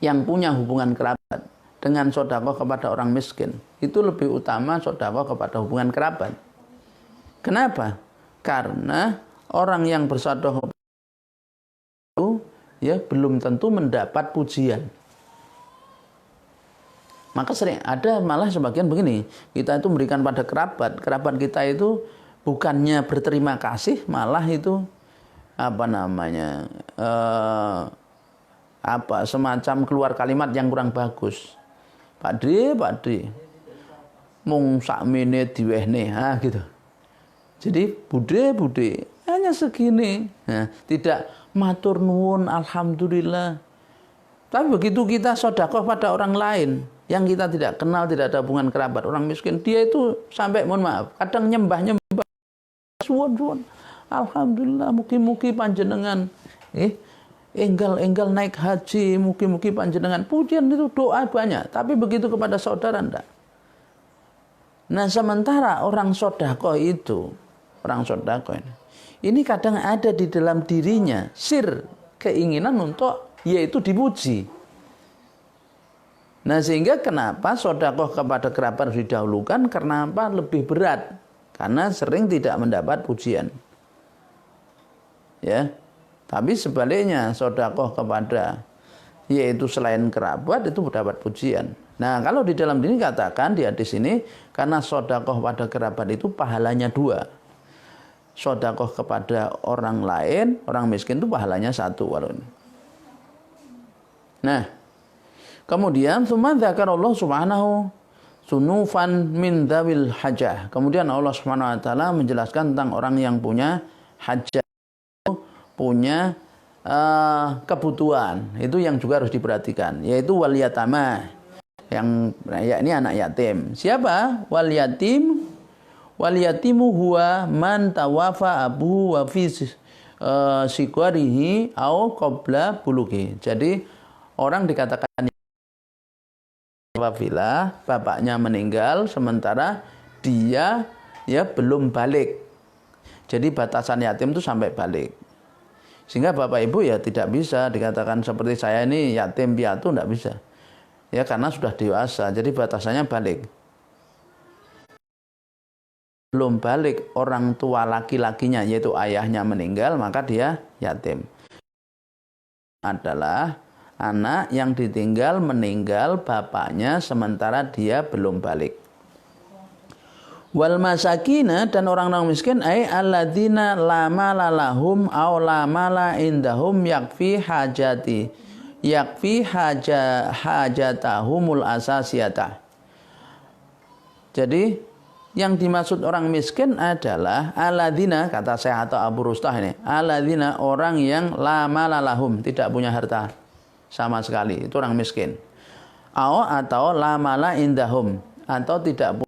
Speaker 1: yang punya hubungan kerabat dengan sedekah kepada orang miskin itu lebih utama sedekah kepada hubungan kerabat. Kenapa? Karena orang yang bersedekah itu ya belum tentu mendapat pujian. Maka sering ada malah sebagian begini, kita itu memberikan pada kerabat kita itu bukannya berterima kasih, malah itu semacam keluar kalimat yang kurang bagus. Pak Dri, mung sakmene diwehne, gitu. Jadi bude hanya segini, tidak matur nuwun alhamdulillah. Tapi begitu kita sedekah pada orang lain yang kita tidak kenal, tidak ada hubungan kerabat, orang miskin, dia itu sampai mohon maaf, kadang nyembah suwun. Alhamdulillah, mugi-mugi panjenengan enggal naik haji, mugi-mugi panjenengan. Pujian itu doa banyak, tapi begitu kepada saudara enggak. Nah, sementara orang sedekah ini kadang ada di dalam dirinya keinginan untuk yaitu dipuji. Nah, sehingga kenapa sedekah kepada kerabat didahulukan? Kenapa lebih berat? Karena sering tidak mendapat pujian. Ya. Tapi sebaliknya sedekah kepada yaitu selain kerabat itu mendapat pujian. Nah, kalau di dalam ini katakan di hadis ini karena sedekah pada kerabat itu pahalanya 2. Sedekah kepada orang lain, orang miskin itu pahalanya 1 walun. Nah, kemudian tsumma dzakarallahu subhanahu sunufan min dzawil hajah. Kemudian Allah Subhanahu wa taala menjelaskan tentang orang yang punya hajah, punya kebutuhan. Itu yang juga harus diperhatikan, yaitu wal yatama, yang yakni anak yatim. Siapa? Wal yatimu huwa man tawafa abuhu wa fi siqarihi au qabla bulughi. Jadi orang dikatakan apabila bapaknya meninggal sementara dia belum balik. Jadi batasan yatim itu sampai balik. Sehingga bapak ibu ya tidak bisa dikatakan seperti saya ini yatim piatu, tidak bisa. Ya karena sudah dewasa, jadi batasannya balik. Belum balik orang tua laki-lakinya yaitu ayahnya meninggal, maka dia yatim. Adalah anak yang ditinggal meninggal bapaknya sementara dia belum balik. Wal masakina, dan orang-orang miskin ay alladzina la mala lahum aw la mala indahum yakfi hajatahumul asasiyata. Jadi yang dimaksud orang miskin adalah alladzina, kata saya atau Abu Rustah ini, alladzina orang yang la mala lahum, tidak punya harta sama sekali, itu orang miskin. Atau la mala indahum, atau tidak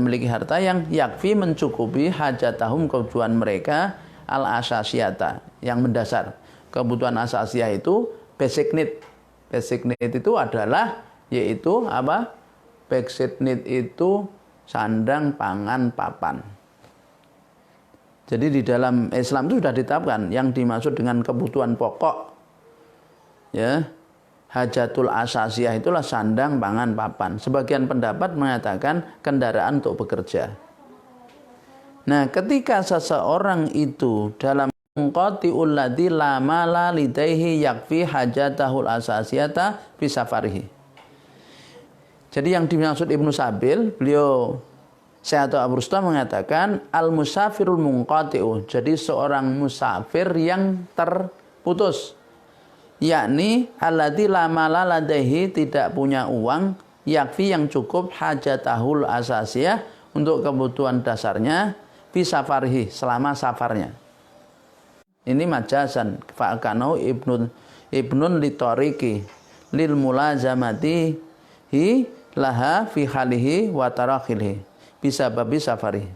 Speaker 1: memiliki harta yang yakfi mencukupi hajatahum, kebutuhan mereka al asasiyata, yang mendasar. Kebutuhan asasiyah itu basic need. Basic need itu adalah yaitu apa? Basic need itu sandang, pangan, papan. Jadi di dalam Islam itu sudah ditetapkan yang dimaksud dengan kebutuhan pokok, ya, hajatul asasiyah itulah sandang, pangan, papan. Sebagian pendapat mengatakan kendaraan untuk bekerja. Nah, ketika seseorang itu dalam qati'ul ladzi la mala lidaihi yakfi hajatahul asasiyata fi safarihi. Jadi yang dimaksud Ibnu Sabil, beliau saya atau Abu Rustam mengatakan al-musafirul munqati'u. Jadi seorang musafir yang terputus. Yakni alladzi la mala ladaihi, tidak punya uang, yakfi yang cukup hajatahul asasiyah untuk kebutuhan dasarnya fi safarihi, selama safarnya. Ini majazan fa'akanahu ibnun litoriki lil mulazamatihi laha fi halihi wa tarakhilhi bisa babi safari.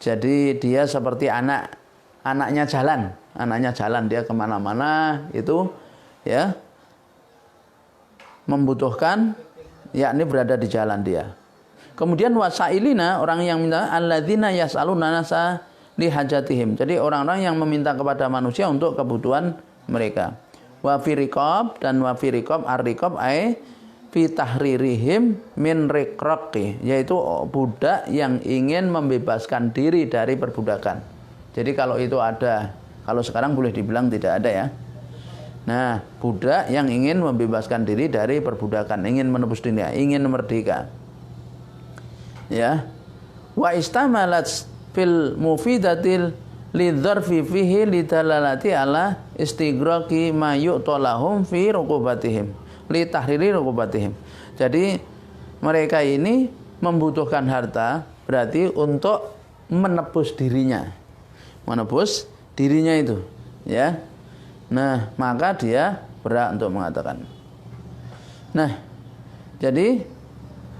Speaker 1: Jadi dia seperti anak anaknya jalan dia kemana-mana itu ya membutuhkan, yakni berada di jalan dia. Kemudian wasailina, orang yang minta, alladzina yas'aluna nasa li hajatihim. Jadi orang-orang yang meminta kepada manusia untuk kebutuhan mereka. Wa fi riqab, dan wa fi riqab ar-riqab ai fi tahririhim min riqraqi, yaitu budak yang ingin membebaskan diri dari perbudakan. Jadi kalau itu ada, kalau sekarang boleh dibilang tidak ada ya. Nah, budak yang ingin membebaskan diri dari perbudakan, ingin menebus dunia, ingin merdeka. Ya. Wa istamalat fil mufidatil lidzarfi fihi lidalalati ala istighraqi ma yu'talahum fi ruqubatihim li tahriri ruqubatihim. Jadi mereka ini membutuhkan harta berarti untuk menebus dirinya. Menebus dirinya itu, ya. Nah, maka dia berhak untuk mengatakan. Nah, jadi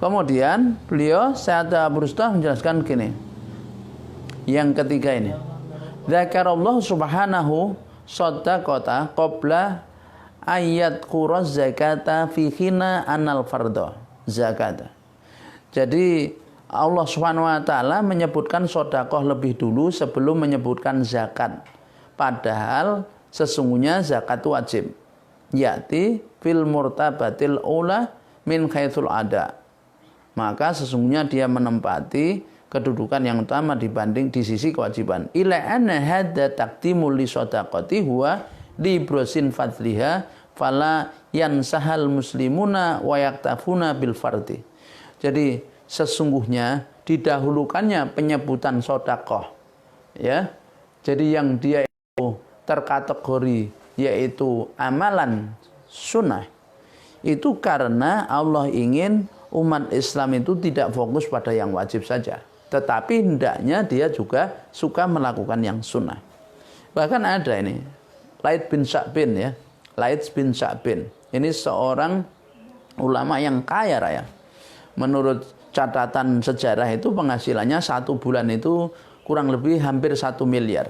Speaker 1: kemudian beliau Syekh Abu Rustah menjelaskan gini. Yang ketiga ini. Zakarallahu subhanahu shadaqata qabla ayat quraz zakata fi khina anal fardhu zakata. Jadi Allah Subhanahu wa taala menyebutkan sedekah lebih dulu sebelum menyebutkan zakat. Padahal sesungguhnya zakat itu wajib. Yati fil murtabatil ula min haitsul ada. Maka sesungguhnya dia menempati kedudukan yang utama dibanding di sisi kewajiban. Ila anna hadza taqdimul li shadaqati huwa li brosin fadliha fala yansahal muslimuna wa yaktafuna bil fardi. Jadi sesungguhnya didahulukannya penyebutan sedekah, ya. Jadi yang dia itu terkategori yaitu amalan sunnah itu karena Allah ingin umat Islam itu tidak fokus pada yang wajib saja, tetapi hendaknya dia juga suka melakukan yang sunnah. Bahkan ada ini Laits bin Sa'bin, ya. Laits bin Sa'bin ini seorang ulama yang kaya raya. Menurut catatan sejarah itu penghasilannya 1 bulan itu kurang lebih hampir 1 miliar.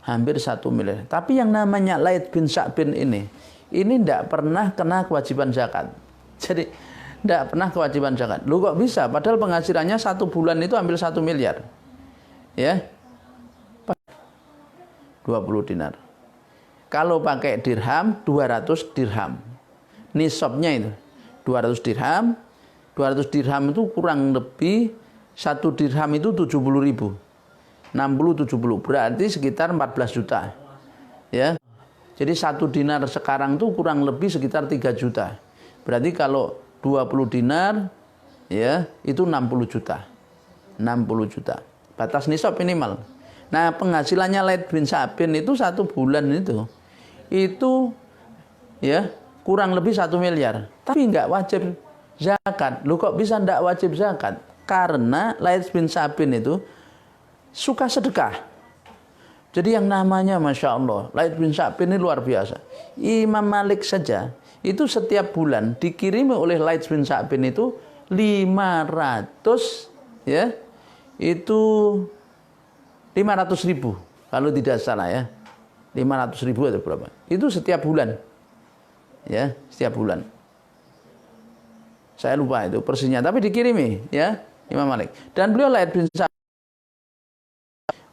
Speaker 1: Hampir 1 miliar. Tapi yang namanya Laits bin Sa'bin ini tidak pernah kena kewajiban zakat. Jadi tidak pernah kewajiban zakat. Lu kok bisa? Padahal penghasilannya 1 bulan itu hampir 1 miliar. Ya. 20 dinar. Kalau pakai dirham 200 dirham. Nisabnya itu 200 dirham. 200 dirham itu kurang lebih 1 dirham itu 70.000. 60-70 berarti sekitar 14 juta. Ya. Jadi 1 dinar sekarang tuh kurang lebih sekitar 3 juta. Berarti kalau 20 dinar ya itu 60 juta. 60 juta. Batas nisab minimal. Nah, penghasilannya Laits bin Sa'bin itu 1 bulan itu ya kurang lebih 1 miliar. Tapi enggak wajib zakat. Lu kok bisa enggak wajib zakat? Karena Laits bin Sa'bin itu suka sedekah. Jadi yang namanya Masya Allah, Laits bin Sa'bin ini luar biasa. Imam Malik saja itu setiap bulan dikirimi oleh Laits bin Sa'bin itu 500 ya. Itu 500.000 kalau tidak salah ya. 500.000 atau berapa? Itu setiap bulan. Ya, setiap bulan. Saya lupa itu persisnya, tapi dikirimi ya Imam Malik. Dan beliau Laits bin Sa'bin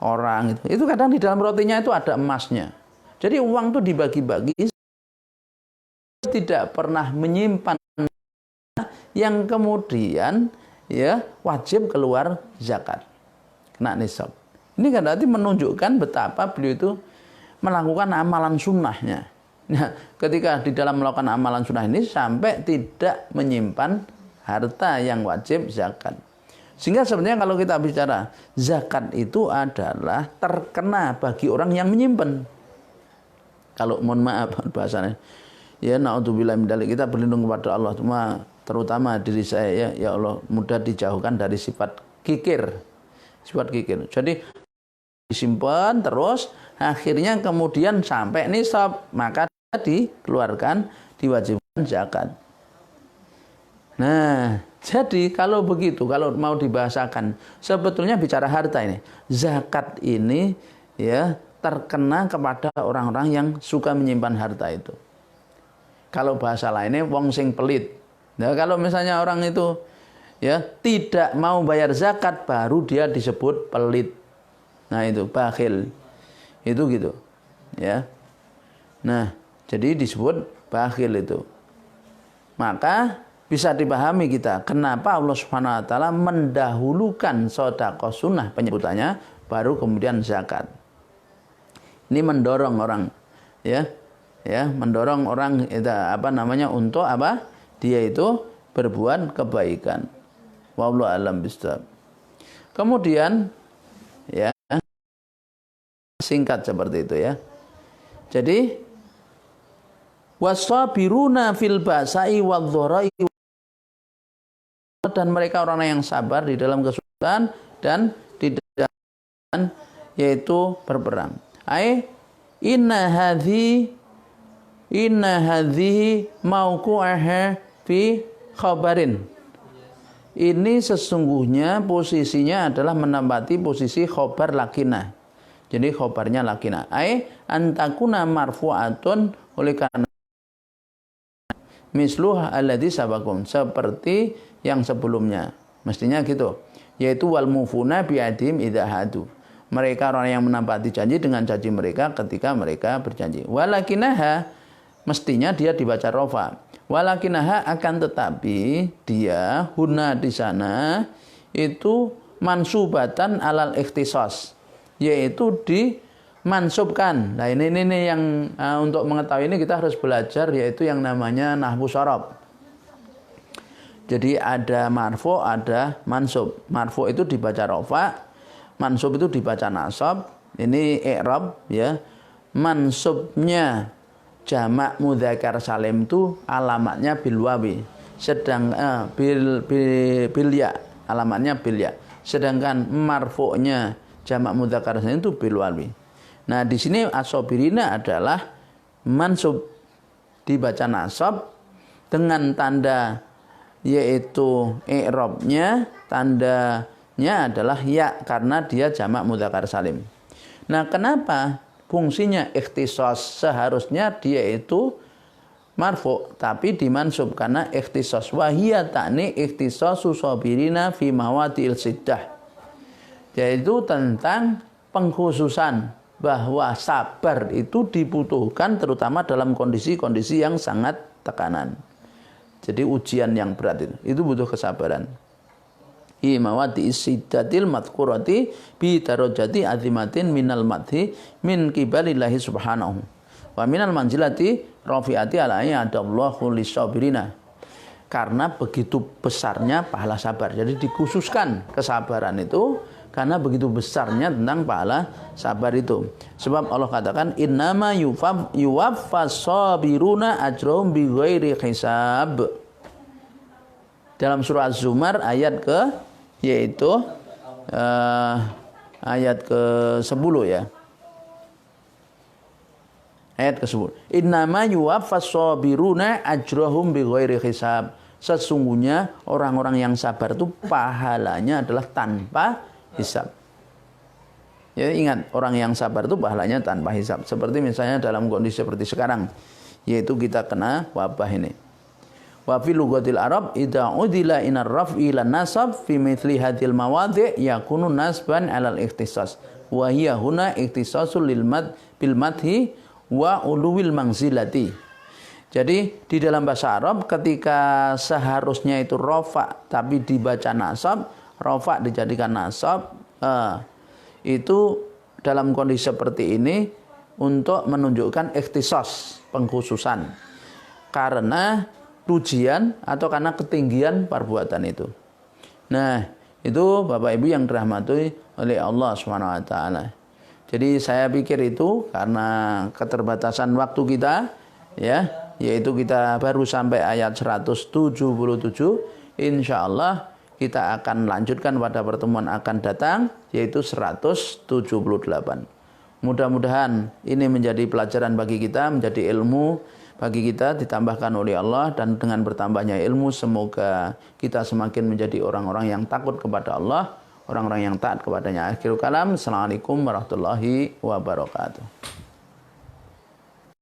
Speaker 1: orang itu kadang di dalam rotinya itu ada emasnya. Jadi uang itu dibagi-bagi, tidak pernah menyimpan yang kemudian ya wajib keluar zakat, kena nisab. Ini kan berarti menunjukkan betapa beliau itu melakukan amalan sunnahnya. Nah, ketika di dalam melakukan amalan sunnah ini sampai tidak menyimpan harta yang wajib zakat. Sehingga sebenarnya kalau kita bicara zakat itu adalah terkena bagi orang yang menyimpan. Kalau mohon maaf bahasanya, ya naudzubillah min dzalik, kita berlindung kepada Allah, terutama diri saya ya Allah mudah dijauhkan dari sifat kikir. Sifat kikir. Jadi disimpan terus akhirnya kemudian sampai nisab maka dikeluarkan, diwajibkan zakat. Nah, jadi kalau begitu, kalau mau dibahasakan, sebetulnya bicara harta ini, zakat ini ya terkena kepada orang-orang yang suka menyimpan harta itu. Kalau bahasa lainnya wong sing pelit. Nah, kalau misalnya orang itu ya tidak mau bayar zakat, baru dia disebut pelit. Nah, itu bakhil. Itu gitu. Ya. Nah, jadi disebut bakhil itu. Maka bisa dipahami kita kenapa Allah Subhanahu wa taala mendahulukan sedekah sunnah penyebutannya baru kemudian zakat. Ini mendorong orang ya. Ya, mendorong orang itu untuk apa? Dia itu berbuat kebaikan. Wallahu a'lam bishawab. Kemudian ya singkat seperti itu ya. Jadi wasabiruna fil ba'sa'i wadh-dharai, dan mereka orang yang sabar di dalam kesulitan dan di dalam yaitu berperang. Inna hadhihi mauqu'aha fi khabarin. Ini sesungguhnya posisinya adalah menempati posisi khobar lakinah. Jadi khobarnya lakinah. Antakuna marfu'atun, oleh karena misluh alladzi sabakum, seperti yang sebelumnya. Mestinya gitu. Yaitu wal mufuna bi'adim idza hadu. Mereka orang yang menempati janji dengan janji mereka ketika mereka berjanji. Walakinaha, mestinya dia dibaca rofa. Walakinaha, akan tetapi dia huna di sana itu mansubatan alal ikhtisas, yaitu dimansubkan. Nah ini yang untuk mengetahui ini kita harus belajar, yaitu yang namanya nahwu sharab. Jadi ada marfu, ada mansub. Marfu itu dibaca rofa, mansub itu dibaca nasab. Ini i'rab ya. Mansubnya jamak mudzakkar salim itu alamatnya bil wawi, sedang bil ya, alamatnya bil ya. Sedangkan marfu'nya jamak mudzakkar salim itu bil wawi. Nah, di sini as-sabirina adalah mansub dibaca nasab dengan tanda yaitu i'rabnya, tandanya adalah ya karena dia jamak mudzakkar salim. Nah, kenapa fungsinya ikhtisas? Seharusnya dia itu marfu tapi dimansub karena ikhtisas. Wa hiya ta'ni ikhtisasu sabirina fi mawadi'il siddah. Yaitu tentang pengkhususan bahwa sabar itu dibutuhkan terutama dalam kondisi-kondisi yang sangat tekanan. Jadi ujian yang berat itu butuh kesabaran. Mawadi siddatil madhkurati bi darajati azimatin minal madhi min qibalillahi subhanahu wa minal manzilati rafi'ati alaihi adallahu lisabirina. Karena begitu besarnya pahala sabar. Jadi dikhususkan kesabaran itu karena begitu besarnya tentang pahala sabar itu. Sebab Allah katakan innama yuwaffas sabiruna ajrahum bighairi hisab. Dalam surah Az-Zumar ayat ayat ke-10 ya. Ayat ke-10. Innama yuwaffas sabiruna ajrahum bighairi hisab. Sesungguhnya orang-orang yang sabar itu pahalanya adalah tanpa hisab. Ya, ingat, orang yang sabar itu pahalanya tanpa hisab. Seperti misalnya dalam kondisi seperti sekarang, yaitu kita kena wabah ini. Wa fi lughatil arab idza udila inar raf'i lan nasab fi mithli hadhil mawadhi' yakunu nasban 'alal ikhtisas. Wa hiya huna ikhtisasul lil mad bil madhi wa uluwil manzilati. Jadi di dalam bahasa Arab ketika seharusnya itu rafa tapi dibaca nasab, rafa dijadikan nasab, itu dalam kondisi seperti ini untuk menunjukkan ikhtisas, pengkhususan. Karena pujian atau karena ketinggian perbuatan itu. Nah, itu Bapak Ibu yang dirahmati oleh Allah Subhanahu wa taala. Jadi saya pikir itu karena keterbatasan waktu kita ya, yaitu kita baru sampai ayat 177, insyaallah kita akan lanjutkan pada pertemuan akan datang yaitu 178. Mudah-mudahan ini menjadi pelajaran bagi kita, menjadi ilmu bagi kita ditambahkan oleh Allah, dan dengan bertambahnya ilmu semoga kita semakin menjadi orang-orang yang takut kepada Allah, orang-orang yang taat kepadanya. Akhirul kalam. Assalamualaikum warahmatullahi wabarakatuh.